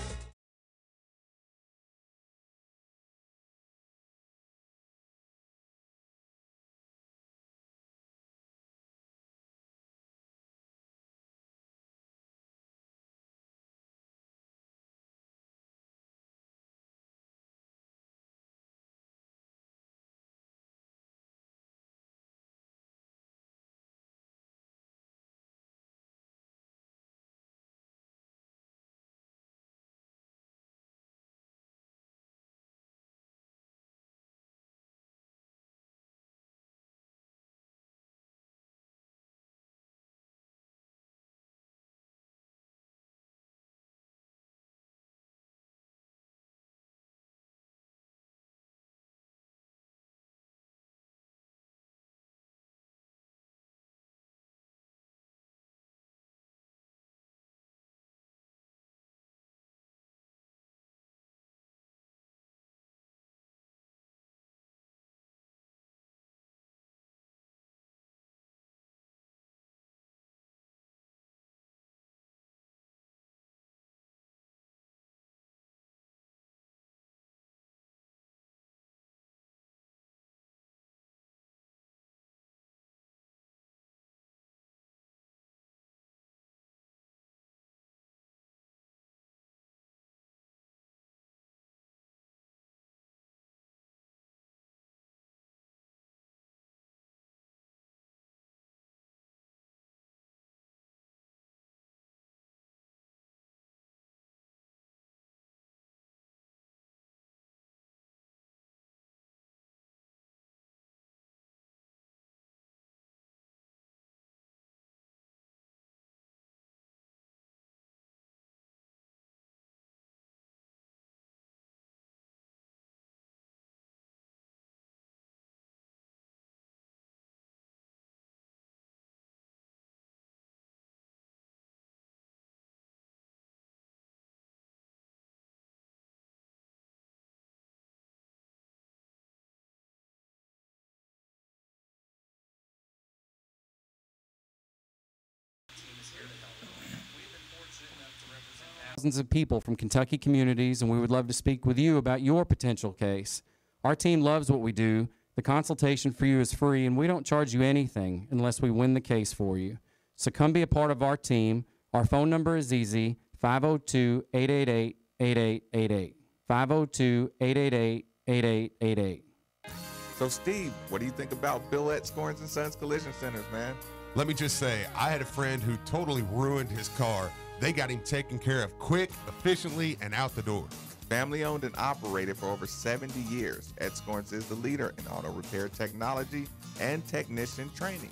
Thousands of people from Kentucky communities, and we would love to speak with you about your potential case. Our team loves what we do. The consultation for you is free, and we don't charge you anything unless we win the case for you. So come be a part of our team. Our phone number is easy, 502-888-8888. 502-888-8888. So, Steve, what do you think about Bill at Scorns and Sons Collision Centers, man? Let me just say, I had a friend who totally ruined his car. They got him taken care of quick, efficiently, and out the door. Family owned and operated for over 70 years, Ed Scorns is the leader in auto repair technology and technician training.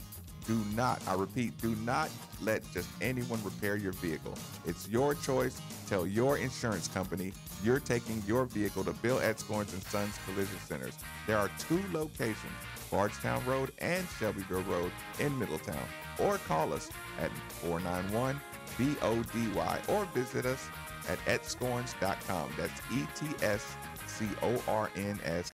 Do not, I repeat, do not let just anyone repair your vehicle. It's your choice. Tell your insurance company you're taking your vehicle to Bill at Scorns and Sons Collision Centers. There are 2 locations, Bardstown Road and Shelbyville Road in Middletown. Or call us at 491-BODY or visit us at etscorns.com. That's ETSCORNS.com.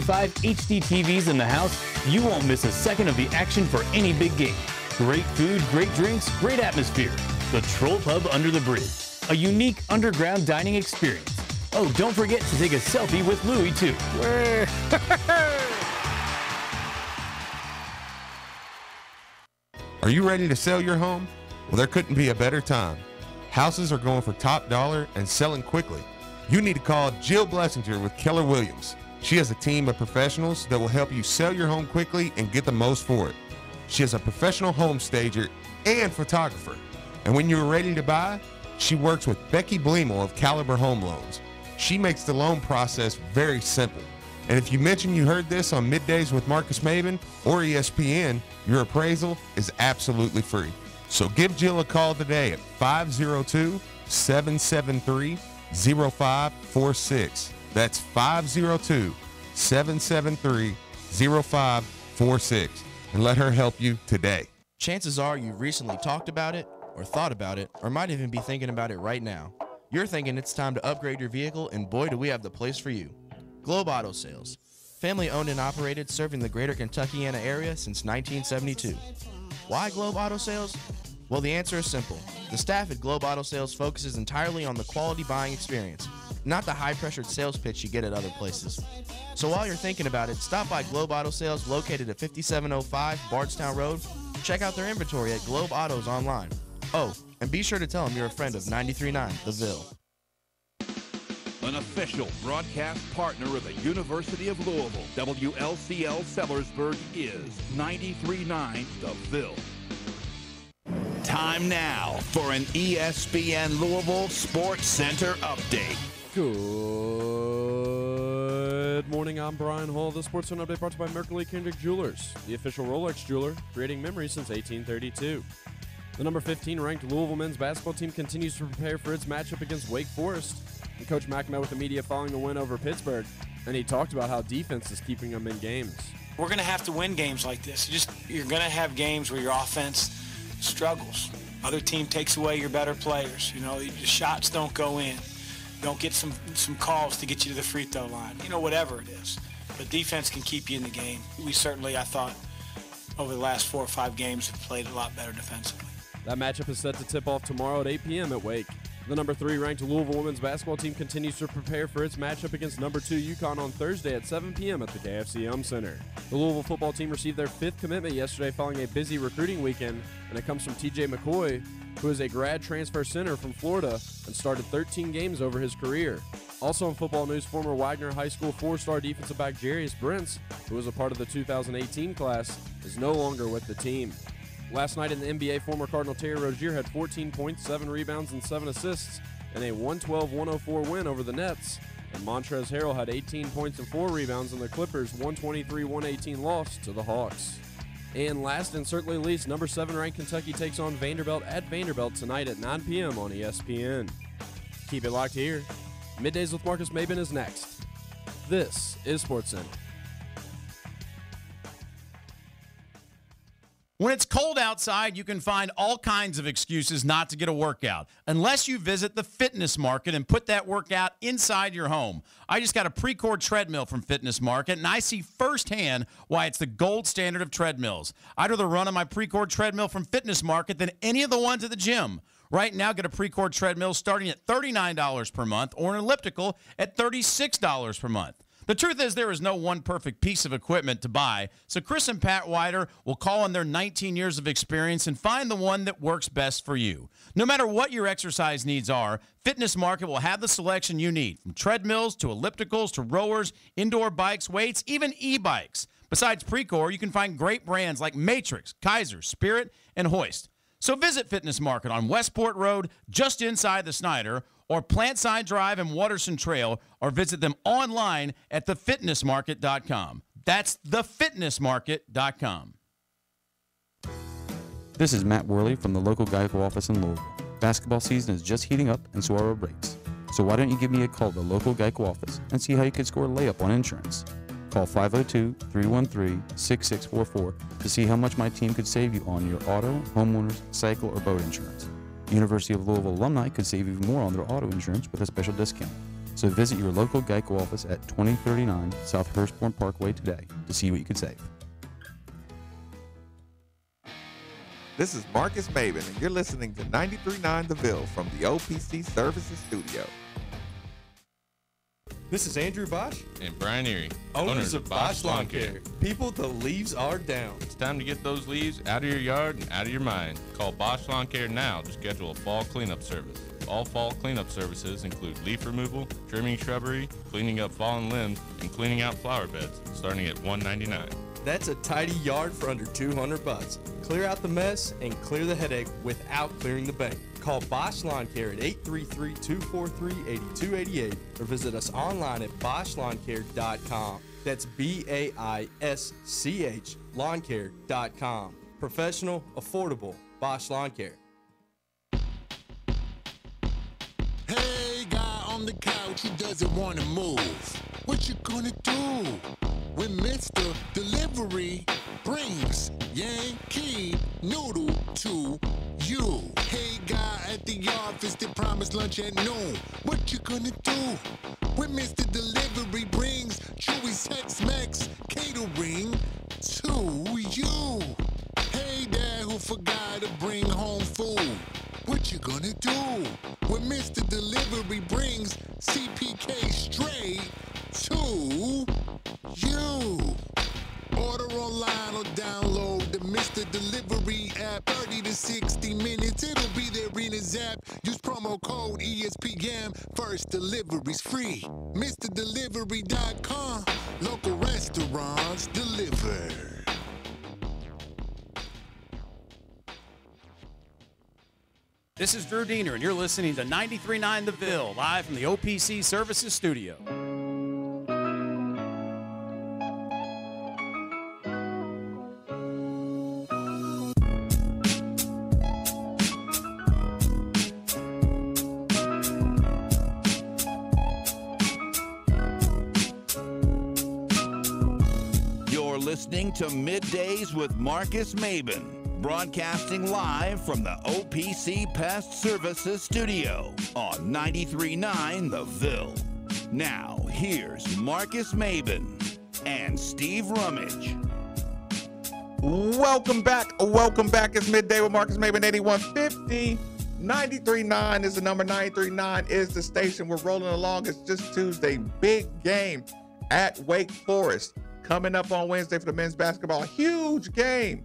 5 HD TVs in the house, you won't miss a second of the action for any big game. Great food, great drinks, great atmosphere. The Troll Pub under the bridge. A unique underground dining experience. Oh, don't forget to take a selfie with Louie, too. Are you ready to sell your home? Well, there couldn't be a better time. Houses are going for top dollar and selling quickly. You need to call Jill Blessinger with Keller Williams. She has a team of professionals that will help you sell your home quickly and get the most for it. She is a professional home stager and photographer. And when you're ready to buy, she works with Becky Bleemore of Caliber Home Loans. She makes the loan process very simple. And if you mention you heard this on Middays with Marcus Maben or ESPN, your appraisal is absolutely free. So give Jill a call today at 502-773-0546. That's 502-773-0546. And let her help you today. Chances are you've recently talked about it, or thought about it, or might even be thinking about it right now. You're thinking it's time to upgrade your vehicle, and boy, do we have the place for you. Globe Auto Sales. Family owned and operated, serving the greater Kentuckiana area since 1972. Why Globe Auto Sales? Well, the answer is simple. The staff at Globe Auto Sales focuses entirely on the quality buying experience, not the high-pressured sales pitch you get at other places. So while you're thinking about it, stop by Globe Auto Sales located at 5705 Bardstown Road. Check out their inventory at Globe Autos online. Oh, and be sure to tell them you're a friend of 93.9 The Ville. An official broadcast partner of the University of Louisville, WLCL Sellersburg is 93.9 The Ville. Time now for an ESPN Louisville Sports Center update. Good morning, I'm Brian Hall. The Sports Center update brought to you by Merkley Kendrick Jewelers, the official Rolex jeweler, creating memories since 1832. The number 15 ranked Louisville men's basketball team continues to prepare for its matchup against Wake Forest. And Coach Mack met with the media following the win over Pittsburgh, and he talked about how defense is keeping them in games. We're going to have to win games like this. You're going to have games where your offense struggles. Other team takes away your better players. You know, the shots don't go in. Don't get some calls to get you to the free throw line. You know, whatever it is. But defense can keep you in the game. We certainly, I thought, over the last 4 or 5 games have played a lot better defensively. That matchup is set to tip off tomorrow at 8 p.m. at Wake. The number 3 ranked Louisville women's basketball team continues to prepare for its matchup against number 2 UConn on Thursday at 7 p.m. at the KFC Yum Center. The Louisville football team received their 5th commitment yesterday following a busy recruiting weekend, and it comes from TJ McCoy, who is a grad transfer center from Florida and started 13 games over his career. Also in football news, former Wagner High School 4-star defensive back Jarius Brents, who was a part of the 2018 class, is no longer with the team. Last night in the NBA, former Cardinal Terry Rozier had 14 points, 7 rebounds, and 7 assists in a 112-104 win over the Nets. And Montrezl Harrell had 18 points and 4 rebounds in the Clippers' 123-118 loss to the Hawks. And last and certainly least, number 7 ranked Kentucky takes on Vanderbilt at Vanderbilt tonight at 9 p.m. on ESPN. Keep it locked here. Middays with Marcus Maben is next. This is SportsCenter. When it's cold outside, you can find all kinds of excuses not to get a workout, unless you visit the Fitness Market and put that workout inside your home. I just got a Precourt treadmill from Fitness Market, and I see firsthand why it's the gold standard of treadmills. I'd rather run on my Precourt treadmill from Fitness Market than any of the ones at the gym. Right now, get a Precourt treadmill starting at $39 per month or an elliptical at $36 per month. The truth is there is no one perfect piece of equipment to buy, so Chris and Pat Wider will call on their 19 years of experience and find the one that works best for you. No matter what your exercise needs are, Fitness Market will have the selection you need, from treadmills to ellipticals to rowers, indoor bikes, weights, even e-bikes. Besides Precourt, you can find great brands like Matrix, Kaiser, Spirit, and Hoist. So visit Fitness Market on Westport Road, just inside the Snyder, or Plantside Drive and Waterson Trail, or visit them online at thefitnessmarket.com. That's thefitnessmarket.com. This is Matt Worley from the local Geico office in Louisville. Basketball season is just heating up, and so are our rates. So why don't you give me a call at the local Geico office and see how you can score a layup on insurance? Call 502-313-6644 to see how much my team could save you on your auto, homeowners, cycle, or boat insurance. University of Louisville alumni could save even more on their auto insurance with a special discount. So visit your local Geico office at 2039 South Hurstbourne Parkway today to see what you could save. This is Marcus Maben, and you're listening to 93.9 The Ville from the OPC Services Studio. This is Andrew Bosch and Brian Erie, owners of Bosch Lawn Care. People, the leaves are down. It's time to get those leaves out of your yard and out of your mind. Call Bosch Lawn Care now to schedule a fall cleanup service. All fall cleanup services include leaf removal, trimming shrubbery, cleaning up fallen limbs, and cleaning out flower beds, starting at $199. That's a tidy yard for under $200. Clear out the mess and clear the headache without clearing the bank. Call Bosch Lawn Care at 833-243-8288 or visit us online at BoschLawnCare.com. That's BAISCH LawnCare.com. Professional, affordable, Bosch Lawn Care. Hey, guy on the couch who doesn't want to move. What you gonna do when Mr. Delivery brings Yankee Noodle to you? Hey, guy at the office that promised lunch at noon. What you gonna do when Mr. Delivery brings Chewy's Tex-Mex catering to you? Hey, Dad, who forgot to bring home food. What you gonna do when Mr. Delivery brings CPK straight to you? Order online or download the Mr. Delivery app. 30 to 60 minutes, it'll be there in a zap. Use promo code ESPN. First delivery's free. MrDelivery.com. Local restaurants deliver. This is Drew Diener, and you're listening to 93.9 The Ville, live from the OPC Services Studio. You're listening to Middays with Marcus Maben. Broadcasting live from the OPC Pest Services Studio on 93.9 The Ville. Now, here's Marcus Maben and Steve Rummage. Welcome back. It's Midday with Marcus Maben, 8150. 93.9 is the number. 93.9 is the station. We're rolling along. It's just Tuesday. Big game at Wake Forest. Coming up on Wednesday for the men's basketball. Huge game.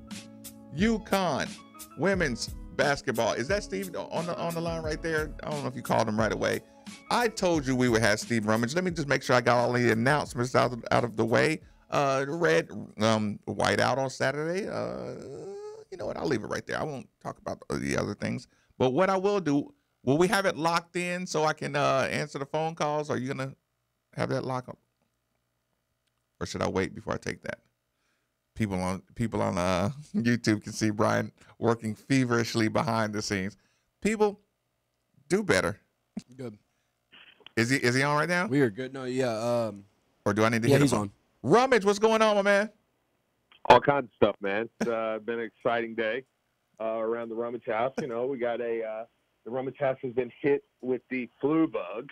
UConn women's basketball. Is that Steve on the line right there? I don't know if you called him right away. I told you we would have Steve Rummage. Let me just make sure I got all the announcements out of the way. Red white out on Saturday. You know what? I'll leave it right there. I won't talk about the other things. But what I will do, will we have it locked in so I can answer the phone calls? Are you gonna have that lock up, or should I wait before I take that? People on YouTube can see Brian working feverishly behind the scenes. People, do better. Good. Is he on right now? We are good. No, yeah. Or do I need to? Yeah, hit he's him? on. Rummage, what's going on, my man? All kinds of stuff, man. It's been an exciting day around the Rummage House. You know, we got the Rummage House has been hit with the flu bug.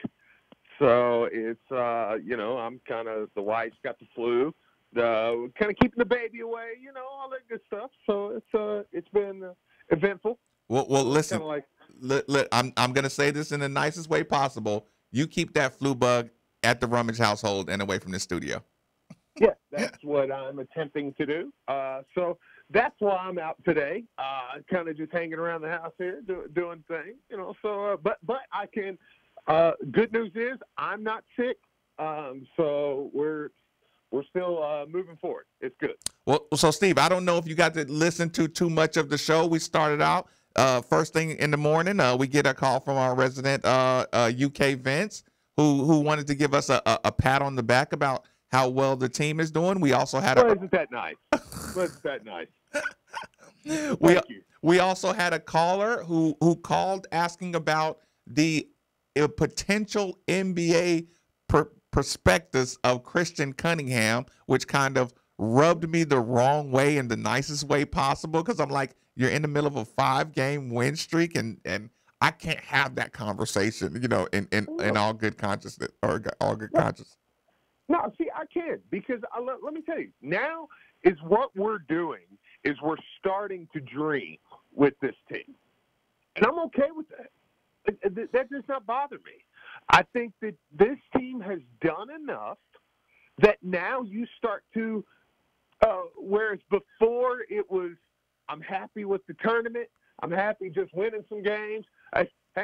So it's, I'm kind of, the wife's got the flu. Kind of keeping the baby away, all that good stuff. So it's been eventful. Well, listen. I'm gonna say this in the nicest way possible. You keep that flu bug at the Rummage household and away from the studio. Yeah, that's what I'm attempting to do. So that's why I'm out today, kind of just hanging around the house here, doing things, So, but I can. Good news is I'm not sick. So we're still moving forward. It's good. Well, so Steve, I don't know if you got to listen to too much of the show. We started out first thing in the morning. We get a call from our resident UK Vince, who wanted to give us a pat on the back about how well the team is doing. We also had isn't that nice? Wasn't that nice? We also had a caller who called asking about the potential NBA prospectus of Christian Cunningham, which kind of rubbed me the wrong way in the nicest way possible, because I'm like, you're in the middle of a 5-game win streak, and I can't have that conversation, in all good consciousness or all good conscience. No, see, I can, because let me tell you, now is what we're doing is we're starting to dream with this team, and I'm okay with that. That does not bother me. I think that this team has done enough that now you start to, whereas before it was, I'm happy with the tournament, I'm happy just winning some games.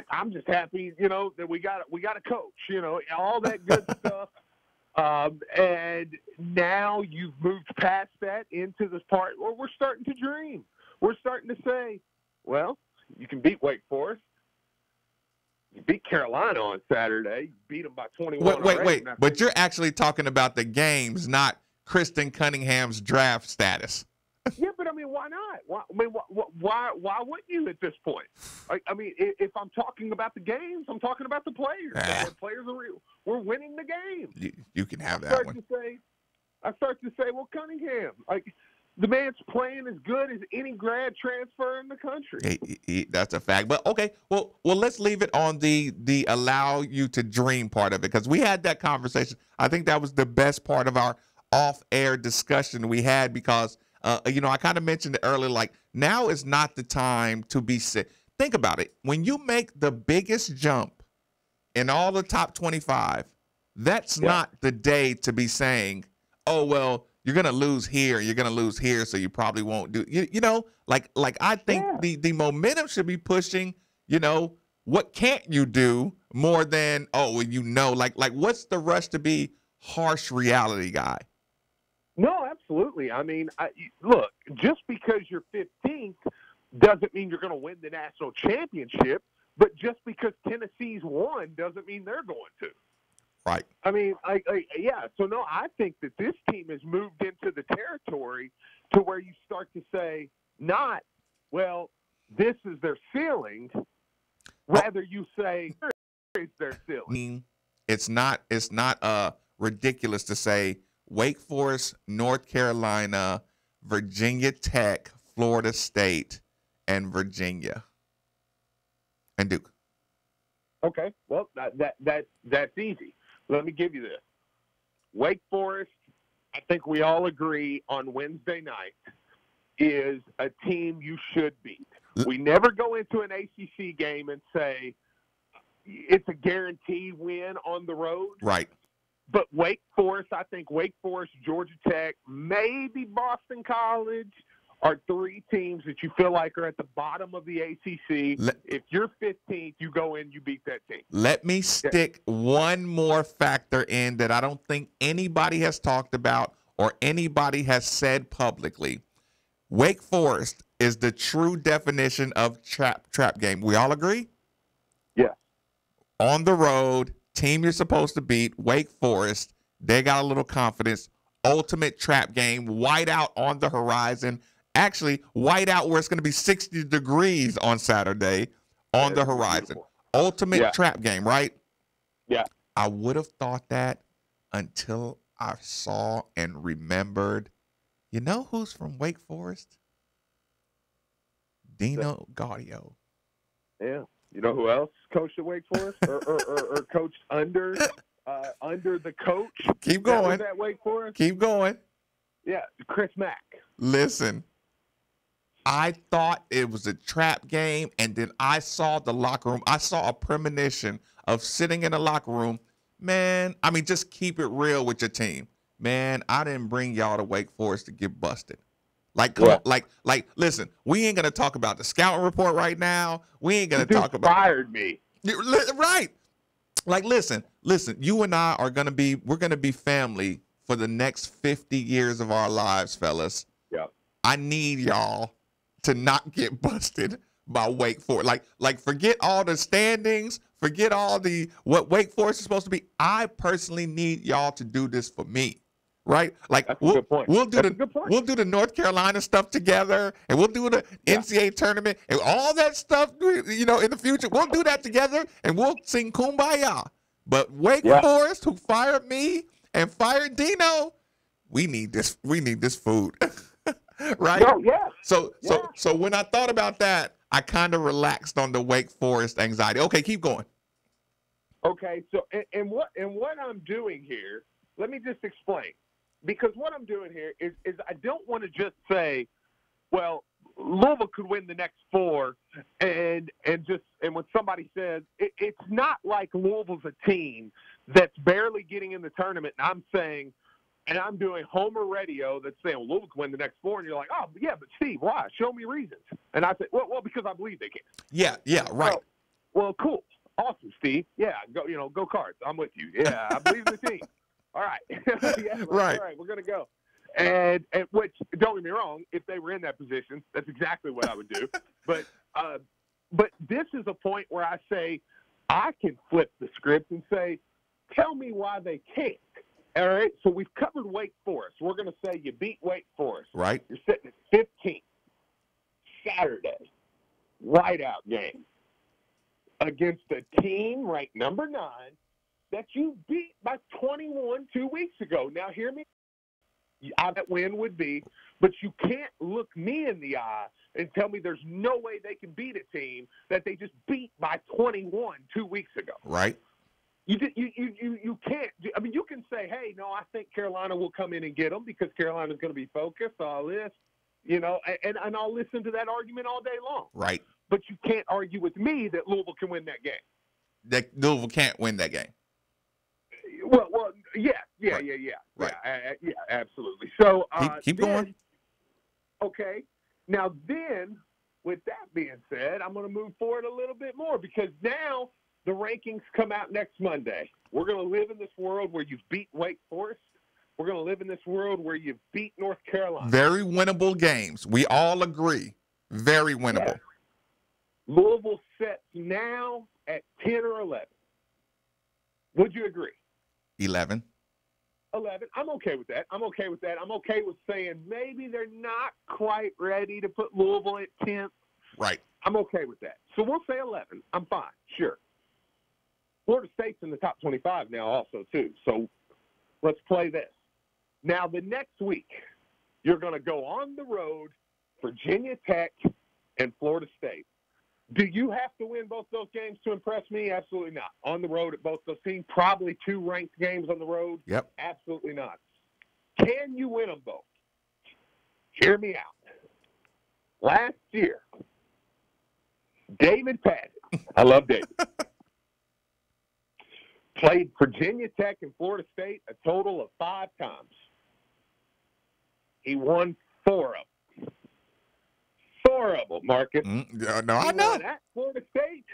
I'm just happy, that we got a coach, all that good stuff. And now you've moved past that into this part where we're starting to dream. We're starting to say, well, you can beat Wake Forest. You beat Carolina on Saturday. You beat them by 21. Wait. But you're actually talking about the games, not Kristen Cunningham's draft status. Yeah, but I mean, why not? Why wouldn't you at this point? I mean, if I'm talking about the games, I'm talking about the players. The players are real. We're winning the game. You can have that one. I start to say, well, Cunningham, the man's playing as good as any grad transfer in the country. That's a fact. But okay, well, let's leave it on the allow you to dream part of it, because we had that conversation. I think that was the best part of our off-air discussion we had, because I kind of mentioned it earlier. Like, now is not the time to be sick. Think about it. When you make the biggest jump in all the top 25, that's not the day to be saying, oh, well, you're going to lose here, you're going to lose here, so you probably won't do. Like I think the momentum should be pushing, what can't you do more than, like what's the rush to be harsh reality guy? No, absolutely. I mean, look, just because you're 15th doesn't mean you're going to win the national championship, but just because Tennessee's won doesn't mean they're going to. Right. I mean, So, no, I think that this team has moved into the territory to where you start to say, not, well, this is their ceiling. Rather, you say, here is their ceiling. I mean, it's not ridiculous to say Wake Forest, North Carolina, Virginia Tech, Florida State, and Virginia, and Duke. Okay, well, that's easy. Let me give you this. Wake Forest, I think we all agree on Wednesday night, is a team you should beat. We never go into an ACC game and say it's a guaranteed win on the road. Right. But Wake Forest, I think Wake Forest, Georgia Tech, maybe Boston College are three teams that you feel like are at the bottom of the ACC. If you're 15th, you go in, you beat that team. Let me stick one more factor in that I don't think anybody has talked about or anybody has said publicly. Wake Forest is the true definition of trap game. We all agree? Yeah. On the road, team you're supposed to beat, Wake Forest. They got a little confidence. Ultimate trap game. Whiteout on the horizon. Actually, whiteout where it's going to be 60 degrees on Saturday on the horizon. Beautiful. Ultimate trap game, right? Yeah. I would have thought that until I saw and remembered, you know who's from Wake Forest? Dino Gaudio. Yeah. You know who else coached at Wake Forest or coached under the coach? Keep going. That was at Wake Forest? Keep going. Yeah, Chris Mack. Listen, I thought it was a trap game, and then I saw the locker room. I saw a premonition of sitting in the locker room. Man, I mean, just keep it real with your team. Man, I didn't bring y'all to Wake Forest to get busted. Like, come on, like, listen, we ain't gonna talk about the scouting report right now. We ain't gonna talk about. Fired me. Right. Like, listen, you and I we're gonna be family for the next 50 years of our lives, fellas. Yeah. I need y'all to not get busted by Wake Forest. Like forget all the standings, forget all what Wake Forest is supposed to be. I personally need y'all to do this for me. Right? Like good point. We'll do the North Carolina stuff together, and we'll do the NCAA tournament and all that stuff, in the future. We'll do that together and we'll sing Kumbaya. But Wake Forest, who fired me and fired Dino, we need this food. Right? No, yeah. So when I thought about that, I kind of relaxed on the Wake Forest anxiety. Okay, keep going. Okay, so and what I'm doing here, let me just explain. Because what I'm doing here is I don't want to just say, well, Louisville could win the next four, and when somebody says it's not like Louisville's a team that's barely getting in the tournament, and I'm saying, and I'm doing Homer radio that's saying, well, Louisville could win the next four, and you're like, oh, yeah, but Steve, why? Show me reasons. And I say, well, because I believe they can. Yeah, right. Well, cool, awesome, Steve. Yeah, go Cards. I'm with you. Yeah, I believe in the team. All right. Right. All right, we're going to go. And which, don't get me wrong, if they were in that position, that's exactly what I would do. But this is a point where I say I can flip the script and say, tell me why they can't. All right? So we've covered Wake Forest. We're going to say you beat Wake Forest. Right. You're sitting at 15th. Saturday. Whiteout game. Against a team ranked number 9. That you beat by 21 2 weeks ago. Now, hear me. That win would be, but you can't look me in the eye and tell me there's no way they can beat a team that they just beat by 21 2 weeks ago. Right. You can't. I mean, you can say, hey, no, I think Carolina will come in and get them because Carolina's going to be focused, all this, and I'll listen to that argument all day long. Right. But you can't argue with me that Louisville can win that game. That Louisville can't win that game. Well, yeah, Right. yeah, absolutely. So keep going. Okay. Now then, with that being said, I'm going to move forward a little bit more because now the rankings come out next Monday. We're going to live in this world where you've beat Wake Forest. We're going to live in this world where you've beat North Carolina. Very winnable games. We all agree. Very winnable. Yeah. Louisville sets now at 10 or 11. Would you agree? 11. 11. I'm okay with that. I'm okay with saying maybe they're not quite ready to put Louisville at 10th. Right. I'm okay with that. So we'll say 11. I'm fine. Sure. Florida State's in the top 25 now also, too. So let's play this. Now, the next week, you're going to go on the road, Virginia Tech and Florida State. Do you have to win both those games to impress me? Absolutely not. On the road at both those teams, probably 2 ranked games on the road. Yep. Absolutely not. Can you win them both? Hear me out. Last year, David Padgett, I love David, played Virginia Tech and Florida State a total of 5 times. He won 4 of them. 4 of them, Marcus. No, I He know. won at Florida State.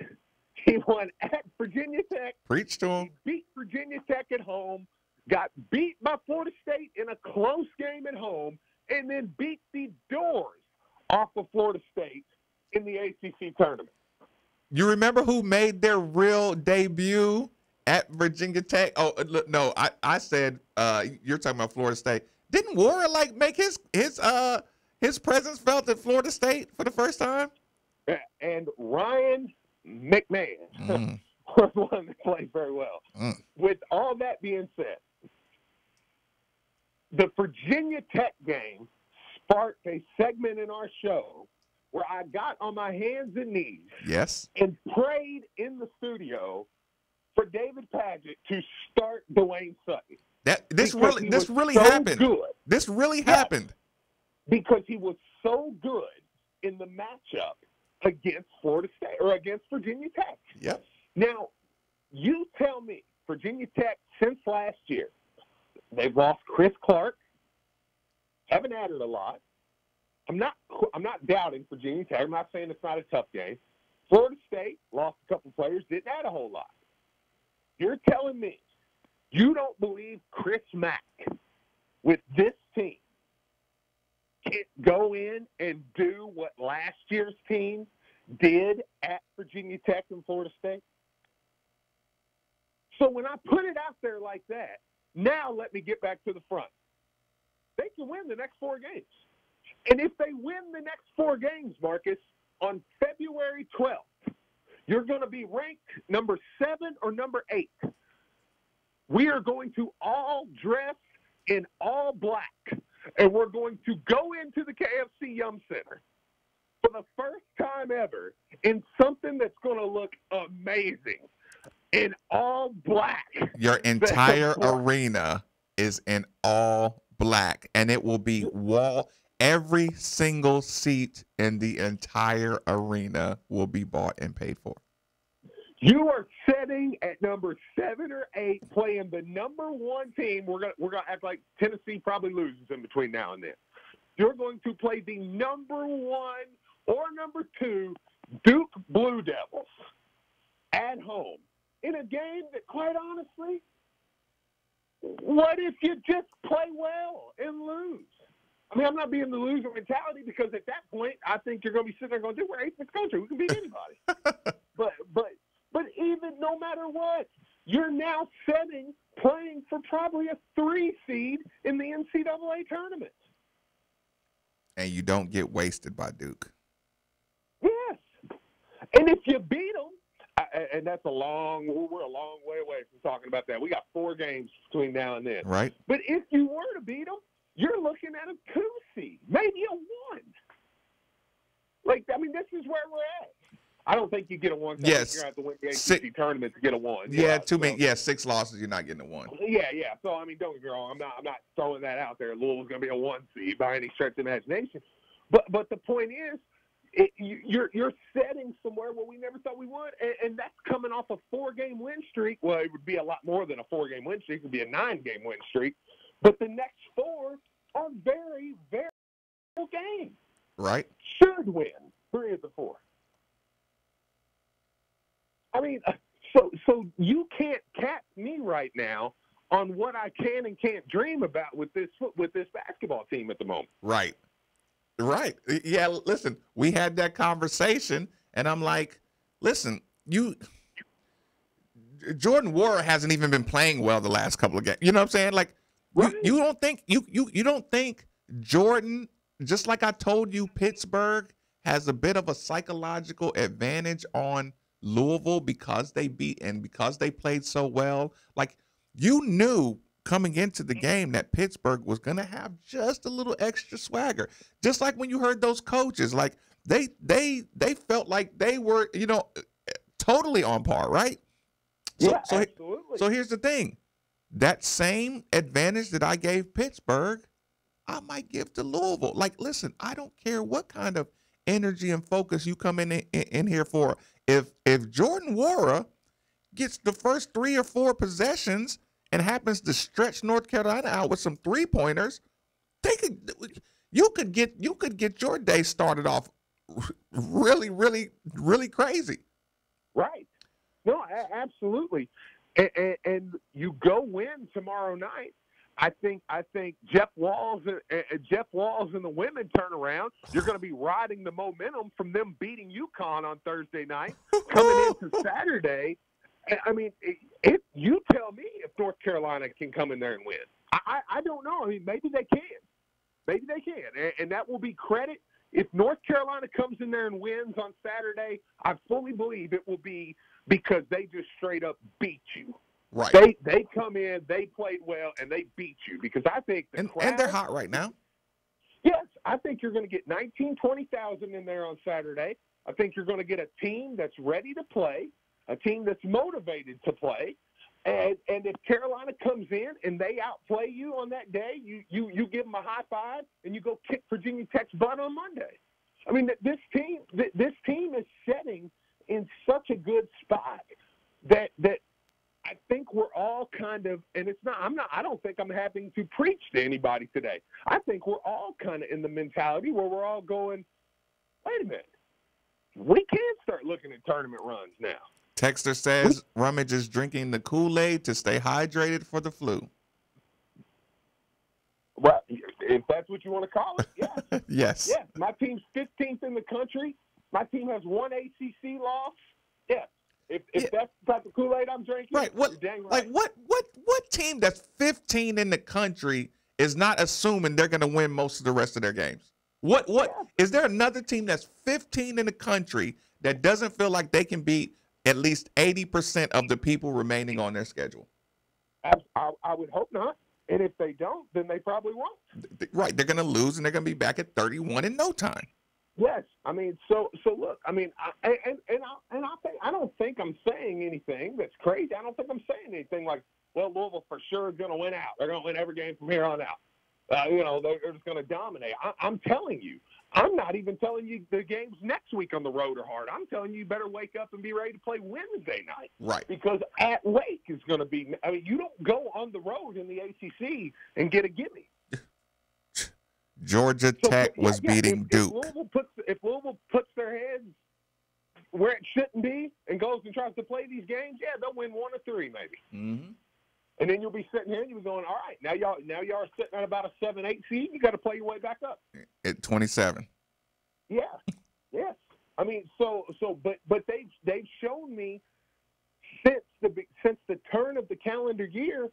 He won at Virginia Tech. Preach to him. He beat Virginia Tech at home, got beat by Florida State in a close game at home, and then beat the doors off of Florida State in the ACC tournament. You remember who made their real debut at Virginia Tech? Oh, look, no, I said you're talking about Florida State. Didn't Warren make his presence felt at Florida State for the first time? And Ryan McMahon was one that played very well. With all that being said, the Virginia Tech game sparked a segment in our show where I got on my hands and knees and prayed in the studio for David Padgett to start Dwayne Sutton. This really so happened. Good. This really happened. Because he was so good in the matchup against Florida State or against Virginia Tech. Yep. Now, you tell me, Virginia Tech since last year, they've lost Chris Clark, haven't added a lot. I'm not doubting Virginia Tech. I'm not saying it's not a tough game. Florida State lost a couple players, didn't add a whole lot. You're telling me you don't believe Chris Mack with this team can't go in and do what last year's team did at Virginia Tech and Florida State? So when I put it out there like that, now let me get back to the front. They can win the next 4 games. And if they win the next 4 games, Marcus, on February 12th, you're going to be ranked number 7 or number 8. We are going to all dress in all black, and we're going to go into the KFC Yum Center for the first time ever in something that's going to look amazing in all black. Your entire arena is in all black, and it will be every single seat in the entire arena will be bought and paid for. You are sitting at number 7 or 8, playing the number 1 team. We're gonna act like Tennessee probably loses in between now and then. You're going to play the number 1 or number 2 Duke Blue Devils at home in a game that, quite honestly, what if you just play well and lose? I mean, I'm not being the loser mentality because at that point, I think you're going to be sitting there going, dude, we're 8th in this country. We can beat anybody. But even no matter what, you're now playing for probably a 3 seed in the NCAA tournament. And you don't get wasted by Duke. Yes. And if you beat them, and that's we're a long way away from talking about that. We got 4 games between now and then. Right. But if you were to beat them, you're looking at a 2 seed, maybe a 1. This is where we're at. I don't think you get a one. Yes. You're going to have to win the ACC tournament to get a one. Yeah, too many. Yeah, 6 losses. You're not getting a 1. Yeah. So I mean, don't get me wrong. I'm not throwing that out there. Louisville's going to be a 1 seed by any stretch of the imagination. But the point is, you're setting somewhere where we never thought we would, and that's coming off a 4-game win streak. Well, it would be a lot more than a 4-game win streak. It would be a 9-game win streak. But the next 4 are very, very good games. Right. Should win 3 of the 4. I mean, so you can't cap me right now on what I can and can't dream about with this basketball team at the moment. Right. Yeah, listen, we had that conversation, and I'm like, listen, Jordan Wara hasn't even been playing well the last couple of games. You know what I'm saying? Like, right. you don't think Jordan, just like I told you, Pittsburgh has a bit of a psychological advantage on Louisville because they beat and because they played so well. Like, you knew coming into the game that Pittsburgh was going to have just a little extra swagger. Just like when you heard those coaches, like they felt like they were, totally on par, right? Absolutely. So here's the thing. That same advantage that I gave Pittsburgh, I might give to Louisville. Like, listen, I don't care what kind of energy and focus you come in here for. If Jordan Wara gets the first 3 or 4 possessions and happens to stretch North Carolina out with some 3-pointers, you could get your day started off really, really, really crazy. Right. No, absolutely. And you go win tomorrow night. I think Jeff Walls and the women turn around. You're going to be riding the momentum from them beating UConn on Thursday night, coming into Saturday. I mean, you tell me if North Carolina can come in there and win. I don't know. I mean, maybe they can. And that will be credit. If North Carolina comes in there and wins on Saturday, I fully believe it will be because they just straight up beat you. Right. They come in, they played well, and they beat you because I think and they're hot right now. Yes, I think you're going to get 20,000 in there on Saturday. I think you're going to get a team that's ready to play, a team that's motivated to play, and if Carolina comes in and they outplay you on that day, you give them a high five and you go kick Virginia Tech's butt on Monday. I mean, this team is setting in such a good spot that I think we're all kind of, and I don't think I'm having to preach to anybody today. I think we're all kind of in the mentality where we're all going, wait a minute, we can start looking at tournament runs now. Texter says Rummage is drinking the Kool-Aid to stay hydrated for the flu. Well, if that's what you want to call it, yes. Yes. Yes, my team's 15th in the country. My team has 1 ACC loss. Yes. If that's the type of Kool-Aid I'm drinking, right? You're dang right. Like what team that's 15 in the country is not assuming they're going to win most of the rest of their games? What is there another team that's 15 in the country that doesn't feel like they can beat at least 80% of the people remaining on their schedule? I would hope not. And if they don't, then they probably won't. Right. They're going to lose, and they're going to be back at 31 in no time. Yes. I mean, so look, I mean, I don't think I'm saying anything that's crazy. I don't think I'm saying anything like, well, Louisville for sure is going to win out. They're going to win every game from here on out. They're just going to dominate. I'm telling you. I'm not even telling you the games next week on the road are hard. I'm telling you better wake up and be ready to play Wednesday night. Right. Because at Wake is going to be – I mean, you don't go on the road in the ACC and get a gimme. Georgia Tech was beating Duke. If Louisville puts their heads where it shouldn't be and goes and tries to play these games, yeah, they'll win 1 or 3 maybe. Mm-hmm. And then you'll be sitting here and you'll be going, all right, now y'all are sitting at about a 7-8 seed. You got to play your way back up. At 27. Yeah. Yes. I mean, but they've shown me since the turn of the calendar year,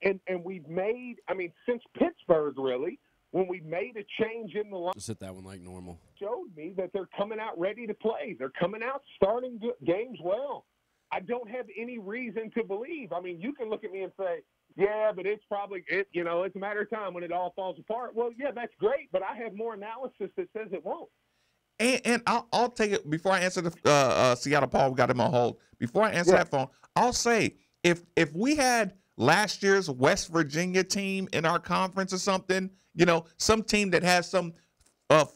and we've made, I mean, since Pittsburgh really, when we made a change in the line, just hit that one like normal. Showed me that they're coming out ready to play. They're coming out starting games well. I don't have any reason to believe. I mean, you can look at me and say, yeah, but it's probably it's a matter of time when it all falls apart. Well, yeah, that's great, but I have more analysis that says it won't. And I'll take it before I answer the Seattle Paul. We got him on hold. Before I answer that phone, I'll say if we had last year's West Virginia team in our conference or something, some team that has some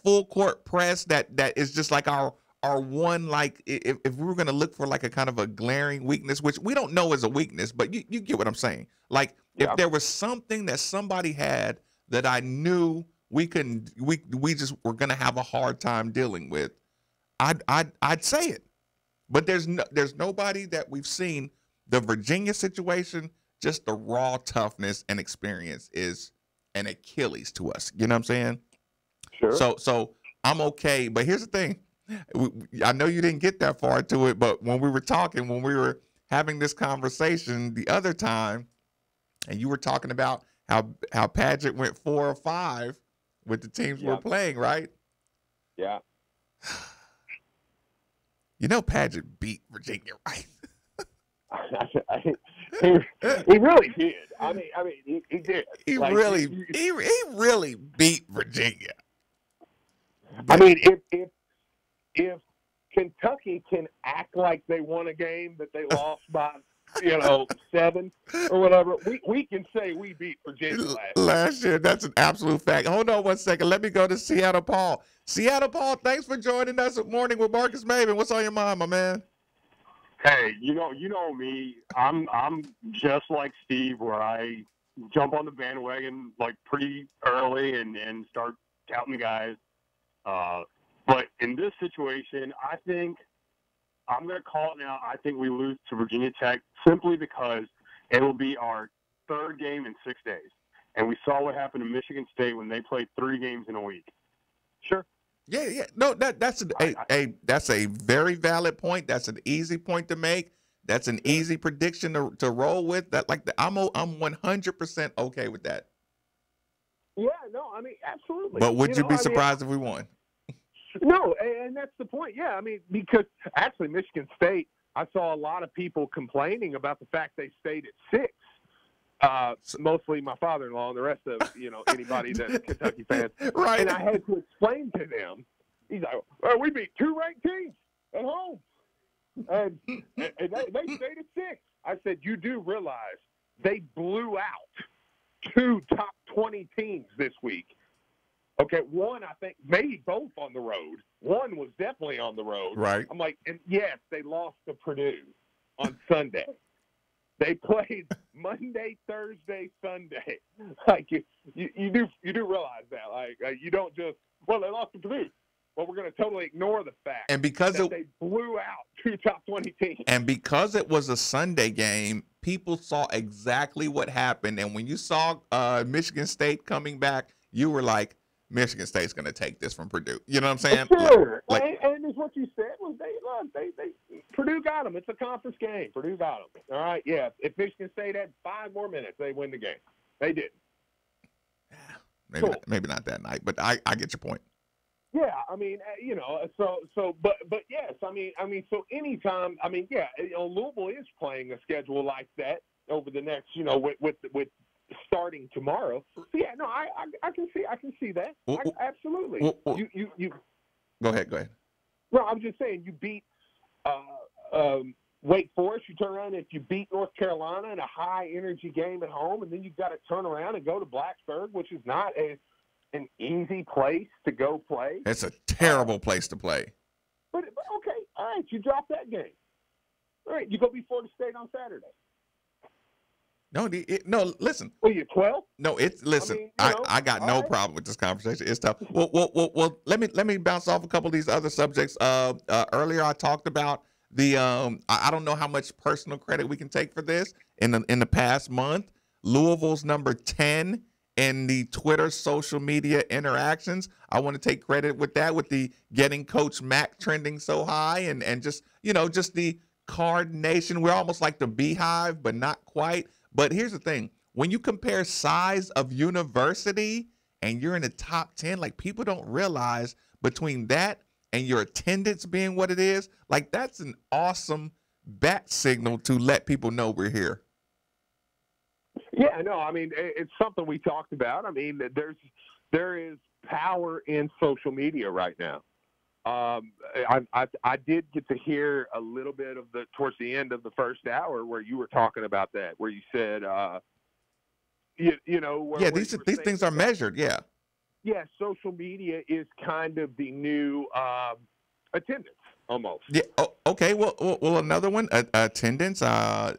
full court press that is just like our one, like if we were going to look for like a kind of a glaring weakness, which we don't know is a weakness, but you get what I'm saying. Like if there was something that somebody had that I knew we just were going to have a hard time dealing with, I'd say it. But there's nobody that we've seen. The Virginia situation, just the raw toughness and experience is an Achilles to us. You know what I'm saying? Sure. So I'm okay. But here's the thing. I know you didn't get that far into it, but when we were having this conversation the other time, and you were talking about how Paget went 4 or 5 with the teams we're playing, right? Yeah. Paget beat Virginia, right? he really did. I mean, he did. He really beat Virginia. I mean, if Kentucky can act like they won a game that they lost by 7 or whatever, we can say we beat Virginia last year. That's an absolute fact. Hold on one second. Let me go to Seattle Paul. Seattle Paul, thanks for joining us at Morning with Marcus Maven. What's on your mind, my man? Hey, you know me. I'm just like Steve, where I jump on the bandwagon like pretty early and start counting the guys. But in this situation, I think I'm going to call it now. I think we lose to Virginia Tech simply because it will be our 3rd game in 6 days. And we saw what happened to Michigan State when they played 3 games in a week. Sure. Yeah. No, that's a very valid point. That's an easy point to make. That's an easy prediction to roll with. I'm 100% okay with that. Yeah. No. I mean, absolutely. But would you be surprised if we won? No, and that's the point. Yeah, I mean, because actually Michigan State, I saw a lot of people complaining about the fact they stayed at 6. Mostly my father-in-law and the rest of anybody that's Kentucky fans. Right. And I had to explain to them. He's like, "Well, we beat 2 ranked teams at home, and they stayed at 6." I said, "You do realize they blew out 2 top 20 teams this week." Okay, one, I think, maybe both on the road. One was definitely on the road. Right. I'm like, and yes, they lost to Purdue on Sunday. They played Monday, Thursday, Sunday. Like you do realize that. Like you don't just they lost to Purdue. Well, we're going to totally ignore the fact and because that they blew out 2 top 20 teams. And because it was a Sunday game, people saw exactly what happened. And when you saw Michigan State coming back, you were like, Michigan State's going to take this from Purdue. You know what I'm saying? Sure. And it's what you said was they Purdue got them. It's a conference game. Purdue got them. All right. Yeah. If Michigan State had 5 more minutes, they win the game. They didn't. Maybe not that night, but I get your point. Yeah, I mean, but yes, I mean, so anytime, I mean, yeah, Louisville is playing a schedule like that over the next, with starting tomorrow. So yeah, no, I can see that. Absolutely. You. Go ahead. Well, I'm just saying, you beat Wake Forest. You turn around, if you beat North Carolina in a high energy game at home, and then you've got to turn around and go to Blacksburg, which is not an easy place to go play. It's a terrible place to play. But okay, all right, you drop that game. All right, you go beat Florida State on Saturday. No, listen. Well, you 12? No, listen. I got no problem with this conversation. It's tough. Well. Let me bounce off a couple of these other subjects. Earlier I talked about the I don't know how much personal credit we can take for this. In the past month, Louisville's number 10 in the Twitter social media interactions. I want to take credit with that, with the getting Coach Mack trending so high, and just the Card Nation. We're almost like the Beehive, but not quite. But here's the thing. When you compare size of university and you're in the top 10, like, people don't realize between that and your attendance being what it is, like, that's an awesome bat signal to let people know we're here. Yeah, no, I mean, it's something we talked about. I mean, there is power in social media right now. I did get to hear a little bit of towards the end of the first hour where you were talking about that, where you said, where these things are measured. Yeah. Yeah, social media is kind of the new attendance almost. Yeah. Oh, okay. Well, another one. Attendance.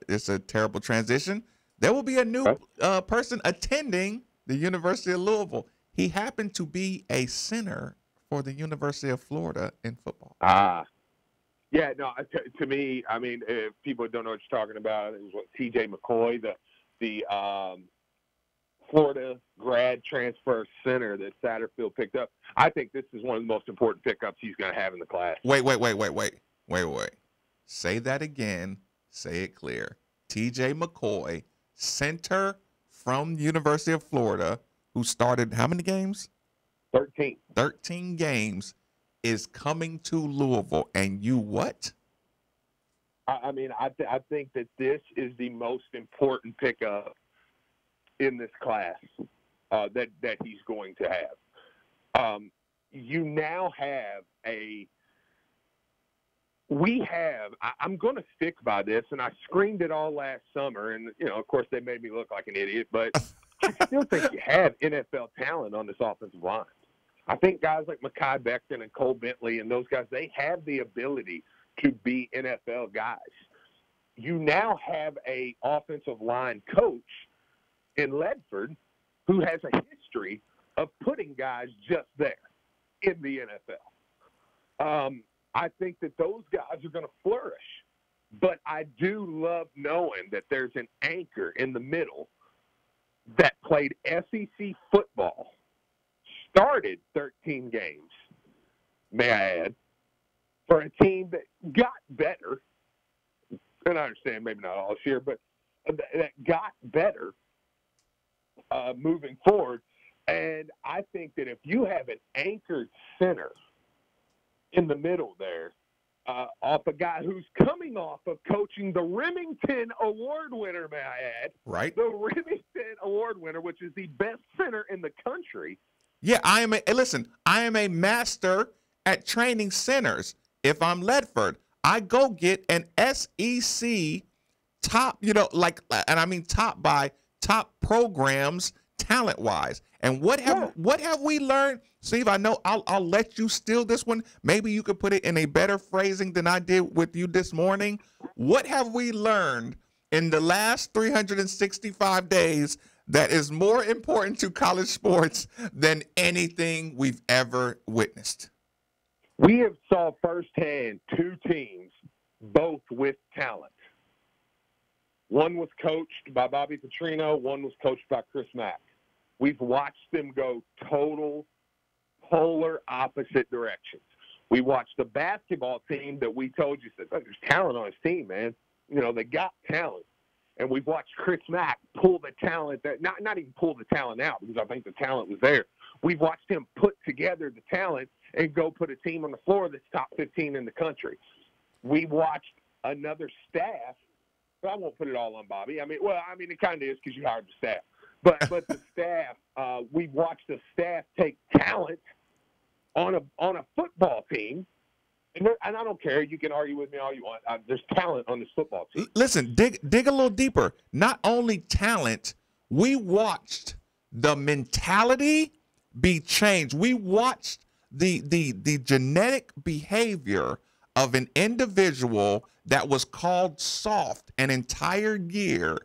It's a terrible transition. There will be a new person attending the University of Louisville. He happened to be a center for the University of Florida in football. Yeah. No. To me, I mean, if people don't know what you're talking about, it was T.J. McCoy, the Florida grad transfer center that Satterfield picked up. I think this is one of the most important pickups he's going to have in the class. Wait. Say that again. Say it clear. T.J. McCoy, center from the University of Florida, who started how many games? 13. 13 games, is coming to Louisville. And you what? I mean, I think that this is the most important pickup in this class that he's going to have. You now have I'm going to stick by this, and I screamed it all last summer, and, of course they made me look like an idiot, but I still think you have NFL talent on this offensive line. I think guys like Mekhi Becton and Cole Bentley and those guys, they have the ability to be NFL guys. You now have a offensive line coach in Ledford who has a history of putting guys just there in the NFL. I think that those guys are going to flourish, but I do love knowing that there's an anchor in the middle that played SEC football, started 13 games, may I add, for a team that got better, and I understand maybe not all this year, but that got better moving forward. And I think that if you have an anchored center in the middle there, off a guy who's coming off of coaching the Remington Award winner, may I add. Right. The Remington Award winner, which is the best center in the country. Yeah, I am a master at training centers. If I'm Ledford, I go get an SEC top, and I mean top by top programs talent-wise. And what have we learned? Steve, I know I'll let you steal this one. Maybe you could put it in a better phrasing than I did with you this morning. What have we learned in the last 365 days that is more important to college sports than anything we've ever witnessed? We have saw firsthand two teams, both with talent. One was coached by Bobby Petrino. One was coached by Chris Mack. We've watched them go total polar opposite directions. We watched the basketball team that we told you, said, there's talent on his team, man. They got talent. And we've watched Chris Mack pull the talent, not even pull the talent out, because I think the talent was there. We've watched him put together the talent and go put a team on the floor that's top 15 in the country. We watched another staff. But I won't put it all on Bobby. It kind of is because you hired the staff. But the staff, we've watched the staff take talent on a football team, and I don't care. You can argue with me all you want. There's talent on this football team. Listen, dig a little deeper. Not only talent, we watched the mentality be changed. We watched the genetic behavior of an individual that was called soft an entire year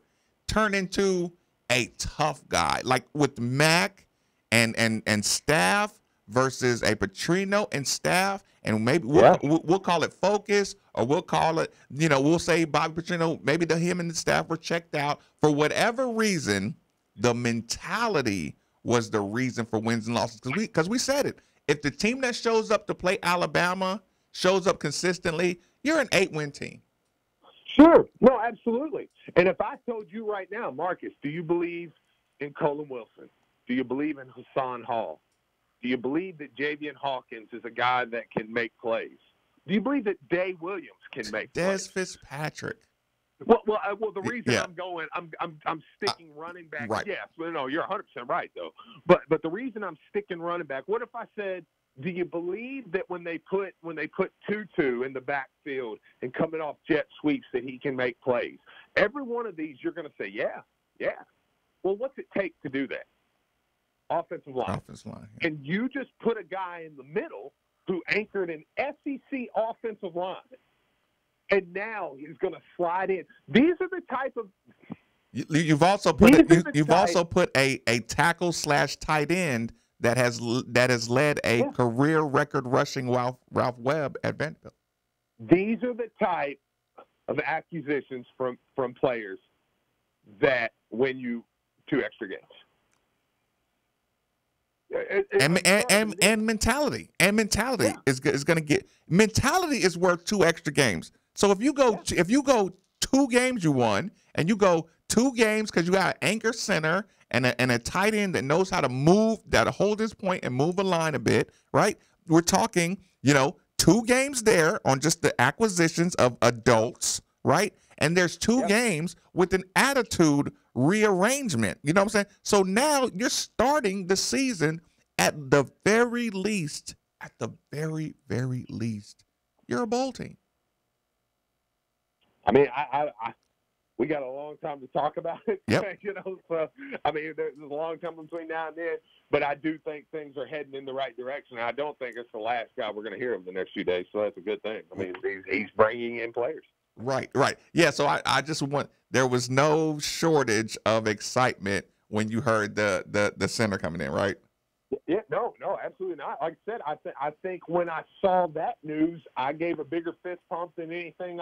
turn into a tough guy, like with Mac and staff versus a Petrino and staff, and maybe we'll call it focus, or we'll call it, we'll say Bobby Petrino, maybe him and the staff were checked out for whatever reason. The mentality was the reason for wins and losses, because we said it. If the team that shows up to play Alabama shows up consistently, you're an 8-win team. Sure. No, absolutely. And if I told you right now, Marcus, do you believe in Colin Wilson? Do you believe in Hassan Hall? Do you believe that Javian Hawkins is a guy that can make plays? Do you believe that Day Williams can make plays? Des Fitzpatrick. Well, the reason I'm sticking running back. Right. Yes, well, no, you're 100% right though. But the reason I'm sticking running back. What if I said do you believe that when they put Tutu in the backfield and coming off jet sweeps that he can make plays? Every one of these, you're going to say, yeah. Well, what's it take to do that? Offensive line. Yeah. And you just put a guy in the middle who anchored an SEC offensive line, and now he's going to slide in. These are the type of you've also put a tackle / tight end that has led a career record rushing Ralph Webb at Vanderbilt. These are the type of acquisitions from players that win you 2 extra games. And mentality is going to get mentality is worth 2 extra games. So if you go 2 games you won, and you go 2 games because you got an anchor center and a tight end that knows how to move, that hold his point and move a line a bit, right? We're talking, 2 games there on just the acquisitions of adults, right? And there's 2 games with an attitude rearrangement. You know what I'm saying? So now you're starting the season at the very least, you're a bowl team. I mean, we got a long time to talk about it. Yep. So I mean, there's a long time between now and then, but I do think things are heading in the right direction. I don't think it's the last guy we're going to hear of the next few days, so that's a good thing. I mean, he's bringing in players. Right. Yeah, so I just there was no shortage of excitement when you heard the center coming in, right? Yeah, no, absolutely not. Like I said, I think when I saw that news, I gave a bigger fist pump than anything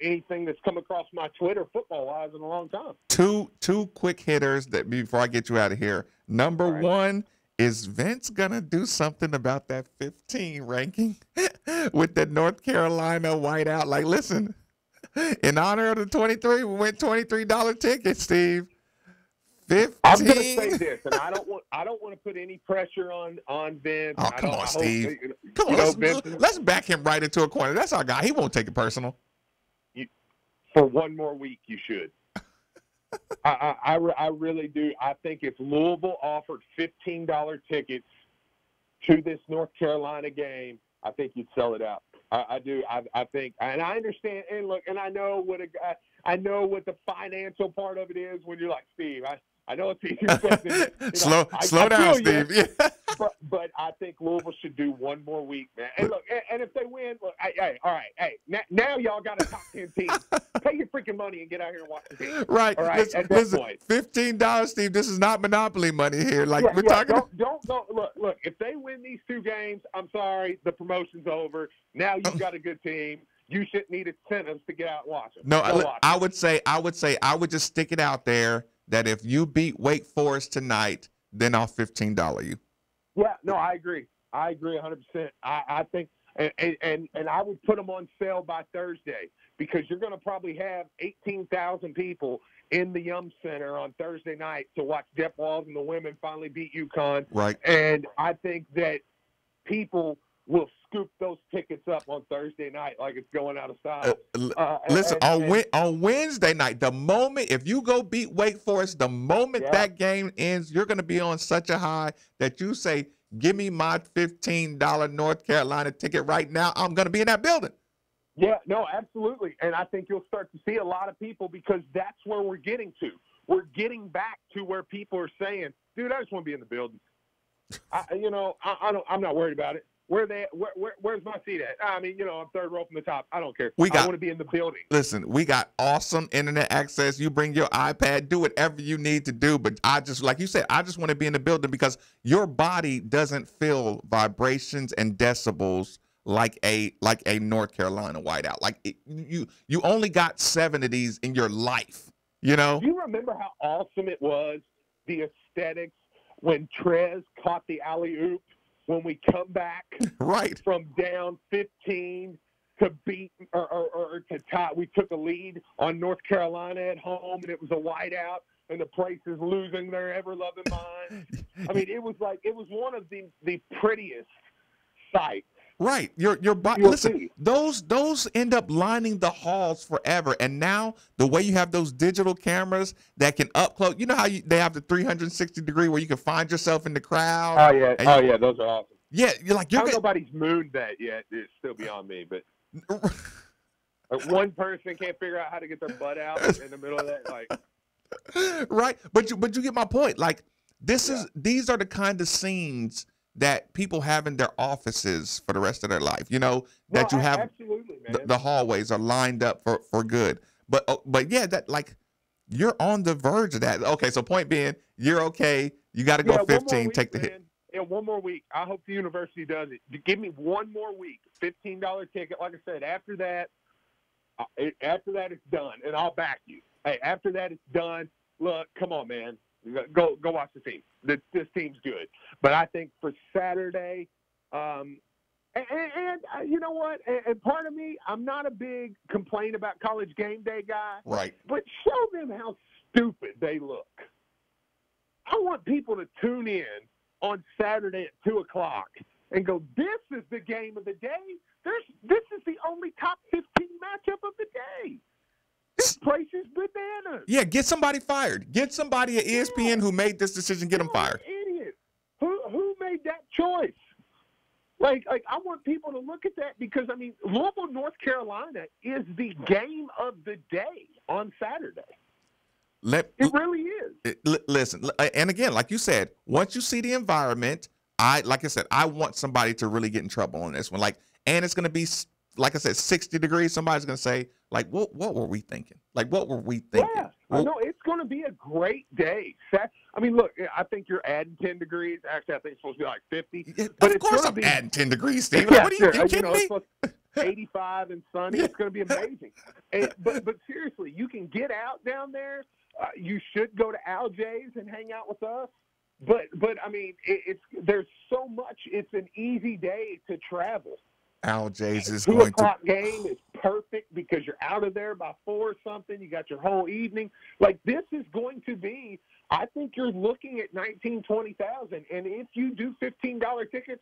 anything that's come across my Twitter football-wise in a long time. Two quick hitters that before I get you out of here. Number one, is Vince gonna do something about that 15 ranking with the North Carolina whiteout? Like, listen, in honor of the 23, we went $23 tickets, Steve. 15. I'm gonna say this, and I don't want to put any pressure on Vince. Oh, come on, Steve. Come on, let's back him right into a corner. That's our guy. He won't take it personal. For one more week, you should. I really do. I think if Louisville offered $15 tickets to this North Carolina game, I think you'd sell it out. I do. I think, and I understand. And look, and I know what the financial part of it is when you're like, Steve, I know it's easier said than slow down, Steve. Yeah. But I think Louisville should do one more week, man. And look, and if they win, look, all right, now y'all got a top 10 team. Pay your freaking money and get out here and watch the game. Right. All right. Listen, $15, Steve. This is not Monopoly money here. Like we're talking. Don't look. If they win these 2 games, I'm sorry, the promotion's over. Now you've got a good team. You shouldn't need incentives to get out and watch them. No, I would say I would just stick it out there that if you beat Wake Forest tonight, then I'll $15 you. Yeah, no, I agree. 100%. I think, and I would put them on sale by Thursday because you're going to probably have 18,000 people in the Yum Center on Thursday night to watch Jeff Walls and the women finally beat UConn. Right. And I think that people will scoop those tickets up on Thursday night like it's going out of style. Listen, on Wednesday night, the moment, if you go beat Wake Forest, the moment that game ends, you're going to be on such a high that you say, give me my $15 North Carolina ticket right now. I'm going to be in that building. Yeah, no, absolutely. And I think you'll start to see a lot of people because that's where we're getting to. We're getting back to where people are saying, dude, I just want to be in the building. I'm not worried about it. Where's my seat at? I mean, I'm third row from the top. I don't care. I want to be in the building. Listen, we got awesome internet access. You bring your iPad, do whatever you need to do. But I just, like you said, I just want to be in the building because your body doesn't feel vibrations and decibels like a North Carolina whiteout. Like you only got 7 of these in your life. Do you remember how awesome it was, the aesthetics when Trez caught the alley-oop? When we come back from down 15 to beat or to tie, we took a lead on North Carolina at home, and it was a whiteout, and the place is losing their ever-loving mind. I mean, it was one of the prettiest sights. Right, your body. Listen, those end up lining the halls forever. And now the way you have those digital cameras that can up close, you know how they have the 360 degree where you can find yourself in the crowd. Oh yeah, those are awesome. Yeah, you're like you're. Nobody's mooned that yet. It's still beyond me, but like one person can't figure out how to get their butt out in the middle of that, like. Right, but you get my point. Like these are the kind of scenes that people have in their offices for the rest of their life. You know that you have absolutely, man. The hallways are lined up for good. But yeah, that like you're on the verge of that. Okay, so point being, you're okay. You got to go 15. Take the hit. Yeah, one more week. I hope the university does it. Give me one more week. $15 ticket. Like I said, after that it's done, and I'll back you. Hey, after that it's done. Look, come on, man. Go watch the team. This team's good. But I think for Saturday, and you know what? And part of me, I'm not a big complain about college game day guy. Right. But show them how stupid they look. I want people to tune in on Saturday at 2:00 and go, this is the game of the day. This is the only top 15 matchup of the day. This place is bananas. Yeah, get somebody fired. Get somebody at ESPN who made this decision. Get them fired. Idiot. Who made that choice? Like I want people to look at that because I mean Louisville, North Carolina is the game of the day on Saturday. It really is. Listen, and again, like you said, once you see the environment, I want somebody to really get in trouble on this one. Like, and it's going to be, like I said, 60 degrees. Somebody's going to say, like, what were we thinking? Like, what were we thinking? Yeah, I know it's going to be a great day. I mean, look, I think you're adding 10 degrees. Actually, I think it's supposed to be like 50. Yeah, but of course, I'm adding 10 degrees, Steve. Yeah, what are you kidding me? It's supposed to be 85 and sunny. It's going to be amazing. But seriously, you can get out down there. You should go to Al J's and hang out with us. But I mean, there's so much. It's an easy day to travel. Al J's is 2 going o'clock game is perfect because you're out of there by 4 or something. You got your whole evening. Like this is going to be. I think you're looking at 19,000, 20,000, and if you do $15 tickets,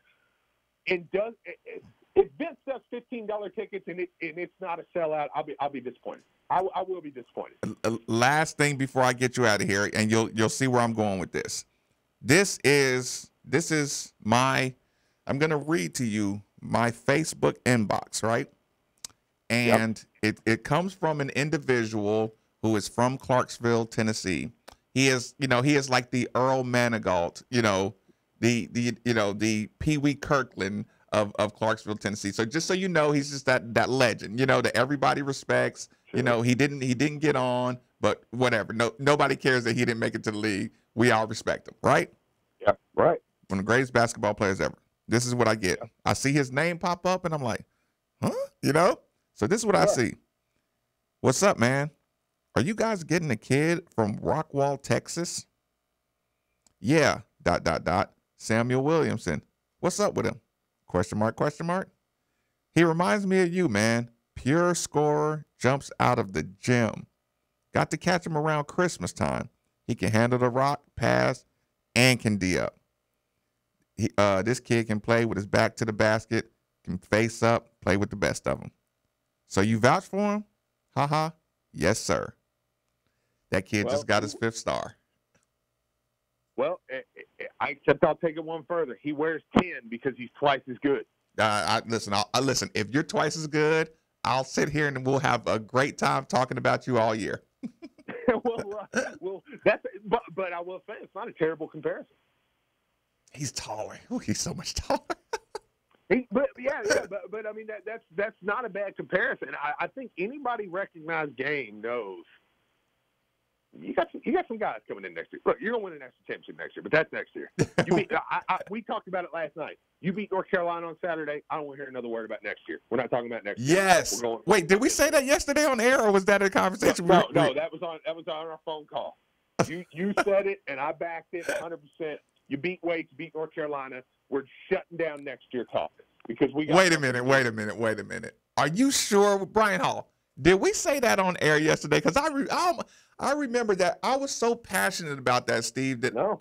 if Vince does $15 tickets and it's not a sellout, I'll be disappointed. I will be disappointed. Last thing before I get you out of here, and you'll see where I'm going with this. This is my. I'm going to read to you my Facebook inbox, right? And it comes from an individual who is from Clarksville, Tennessee. He is like the Earl Manigault, the Pee Wee Kirkland of Clarksville, Tennessee. So just so you know, he's just that legend, that everybody respects. Sure. He didn't get on, but whatever. Nobody cares that he didn't make it to the league. We all respect him, right? Yeah, right. One of the greatest basketball players ever. This is what I get. I see his name pop up, and I'm like, huh? So this is what I see. What's up, man? Are you guys getting a kid from Rockwall, Texas? Yeah, ... Samuel Williamson. What's up with him? ? He reminds me of you, man. Pure scorer, jumps out of the gym. Got to catch him around Christmas time. He can handle the rock, pass, and can D up. This kid can play with his back to the basket, can face up, play with the best of them. So you vouch for him? Haha. Yes, sir. That kid just got his 5th star. Well, except I'll take it one further. He wears 10 because he's twice as good. Listen. Listen. If you're twice as good, I'll sit here and we'll have a great time talking about you all year. well, that's. But I will say it's not a terrible comparison. He's taller. Ooh, he's so much taller. But I mean that's not a bad comparison. I think anybody recognized game knows. You got some guys coming in next year. Look, you're gonna win a national championship next year, but that's next year. We talked about it last night. You beat North Carolina on Saturday. I don't want to hear another word about next year. We're not talking about next year. Yes. Wait, did we say that yesterday on air, or was that a conversation? No, that was on our phone call. You said it, and I backed it 100%. You beat Wake, you beat North Carolina. We're shutting down next year talk because we got. Wait a minute. Are you sure, Brian Hall? Did we say that on air yesterday? Because I remember that. I was so passionate about that, Steve. No,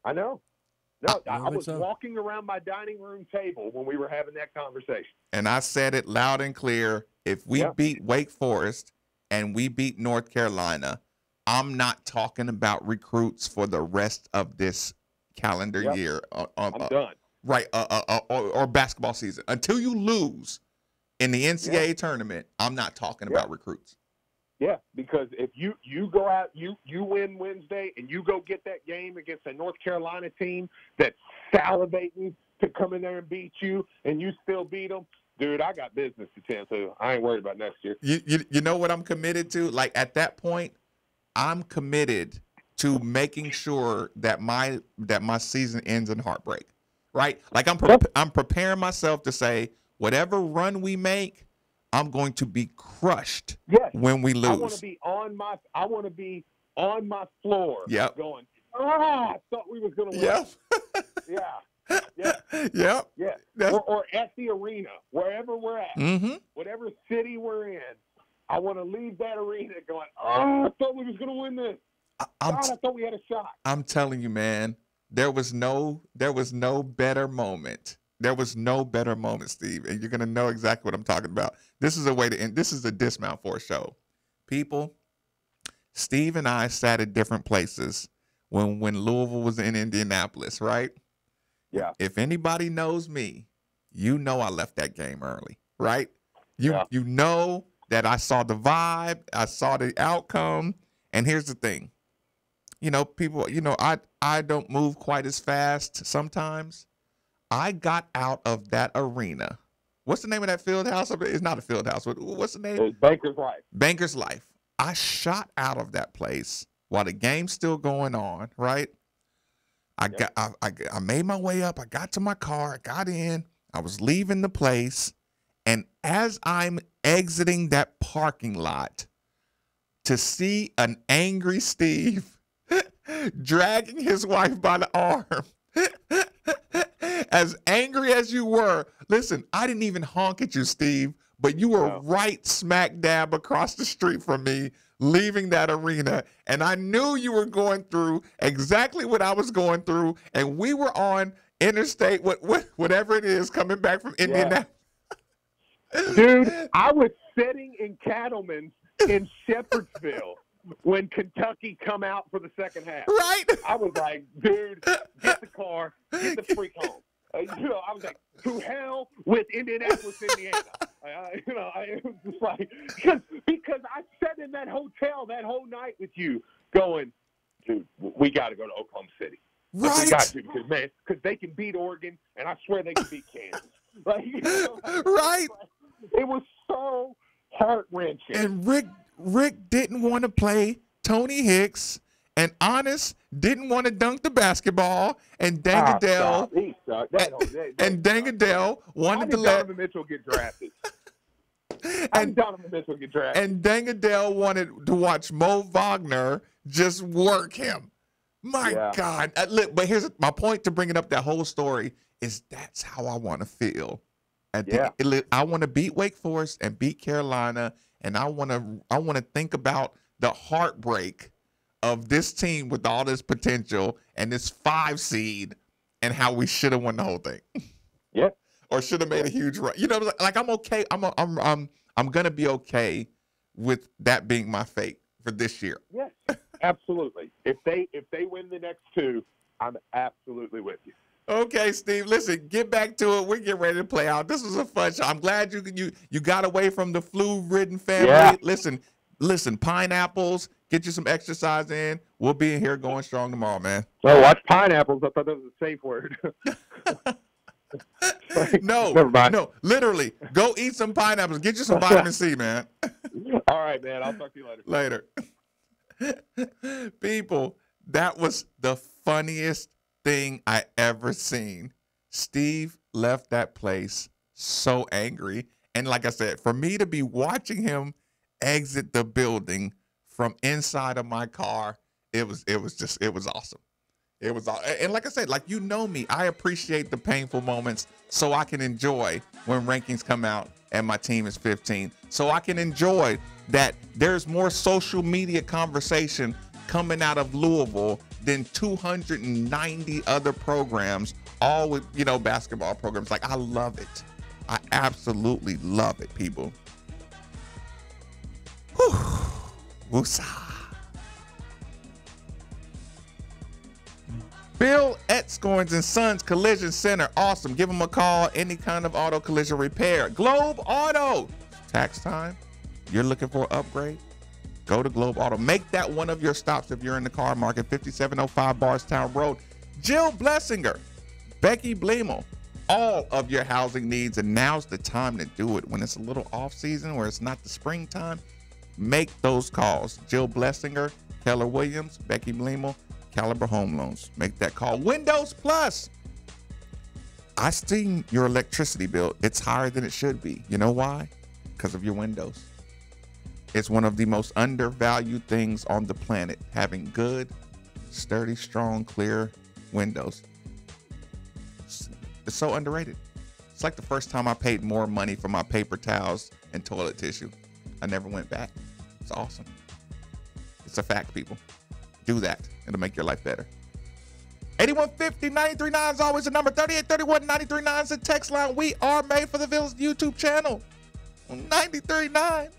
I know. No, I was walking around my dining room table when we were having that conversation. And I said it loud and clear. If we beat Wake Forest and we beat North Carolina, I'm not talking about recruits for the rest of this calendar year. I'm done. right, or basketball season. Until you lose in the NCAA tournament, I'm not talking about recruits. Yeah, because if you go out, you win Wednesday, and you go get that game against a North Carolina team that's salivating to come in there and beat you, and you still beat them, dude, I got business to tend to. I ain't worried about next year. You know what I'm committed to? Like, at that point, I'm committed to making sure that my season ends in heartbreak, right? Like, I'm preparing myself to say, whatever run we make, I'm going to be crushed when we lose. I want to be on my floor going, I thought we was going to win. Or at the arena, wherever we're at, whatever city we're in, I want to leave that arena going, I thought we was going to win this. I thought we had a shot. I'm telling you, man, there was no better moment. There was no better moment, Steve, and you're going to know exactly what I'm talking about. This is a way to end. This is the Dismount Force show. People, Steve and I sat at different places when Louisville was in Indianapolis, right? Yeah. If anybody knows me, you know I left that game early, right? You know that I saw the vibe, I saw the outcome, and here's the thing. You know, people, I don't move quite as fast sometimes. I got out of that arena. What's the name of that field house? It's not a field house. What's the name? It's Banker's Life. Banker's Life. I shot out of that place while the game's still going on, right? I made my way up. I got to my car. I got in. I was leaving the place. And as I'm exiting that parking lot, to see an angry Steve dragging his wife by the arm, as angry as you were, listen, I didn't even honk at you, Steve, but you were right smack dab across the street from me, leaving that arena, and I knew you were going through exactly what I was going through, and we were on interstate, whatever it is, coming back from Indianapolis. Dude, I was sitting in Cattleman's in Shepherdsville when Kentucky come out for the second half. Right. I was like, dude, get the car, get the freak home. I was like, to hell with Indianapolis, Indiana. It was just like, because I sat in that hotel that whole night with you going, dude, we got to go to Oklahoma City. Right. We got to, because they can beat Oregon, and I swear they can beat Kansas. Right. It was so heart-wrenching. And Rick didn't want to play Tony Hicks, and Honest didn't want to dunk the basketball, and Dangadell wanted to let Donovan Mitchell get drafted. And Donovan Mitchell get drafted. And Dangadell wanted to watch Mo Wagner just work him. My God. Look, but here's my point to bringing up that whole story is that's how I want to feel. I want to beat Wake Forest and beat Carolina, and I want to think about the heartbreak of this team with all this potential and this 5 seed and how we should have won the whole thing. Yeah. Or should have made a huge run. You know, like I'm okay. I'm gonna be okay with that being my fate for this year. Yes, absolutely. If they win the next 2, I'm absolutely with you. Okay, Steve. Listen, get back to it. We're getting ready to play out. This was a fun show. I'm glad you got away from the flu-ridden family. Yeah. Listen. Pineapples. Get you some exercise in. We'll be in here going strong tomorrow, man. Oh, watch pineapples. I thought that was a safe word. No, never mind. No, literally. Go eat some pineapples. Get you some vitamin C, man. All right, man. I'll talk to you later. People, that was the funniest thing I ever seen. Steve left that place so angry. And like I said, for me to be watching him exit the building from inside of my car, it was awesome. It was all, and like I said, like, you know me, I appreciate the painful moments so I can enjoy when rankings come out and my team is 15. So I can enjoy that there's more social media conversation coming out of Louisville than 290 other programs, all with, basketball programs. Like, I love it. I absolutely love it, people. Whew. Woosah. Bill Etzcorns and Sons Collision Center. Awesome. Give them a call. Any kind of auto collision repair. Globe Auto. Tax time. You're looking for an upgrade? Go to Globe Auto. Make that one of your stops if you're in the car market. 5705 Bardstown Road. Jill Blessinger. Becky Blemel. All of your housing needs, and now's the time to do it. When it's a little off season, where it's not the springtime, make those calls. Jill Blessinger, Keller Williams, Becky Blemel, Caliber Home Loans. Make that call. Windows Plus. I seen your electricity bill. It's higher than it should be. You know why? Because of your windows. It's one of the most undervalued things on the planet, having good, sturdy, strong, clear windows. It's so underrated. It's like the first time I paid more money for my paper towels and toilet tissue. I never went back. It's awesome. It's a fact, people. Do that. It'll make your life better. 8150-939 is always the number. 3831-939 is the text line. We are Made for the Ville's YouTube channel. 939.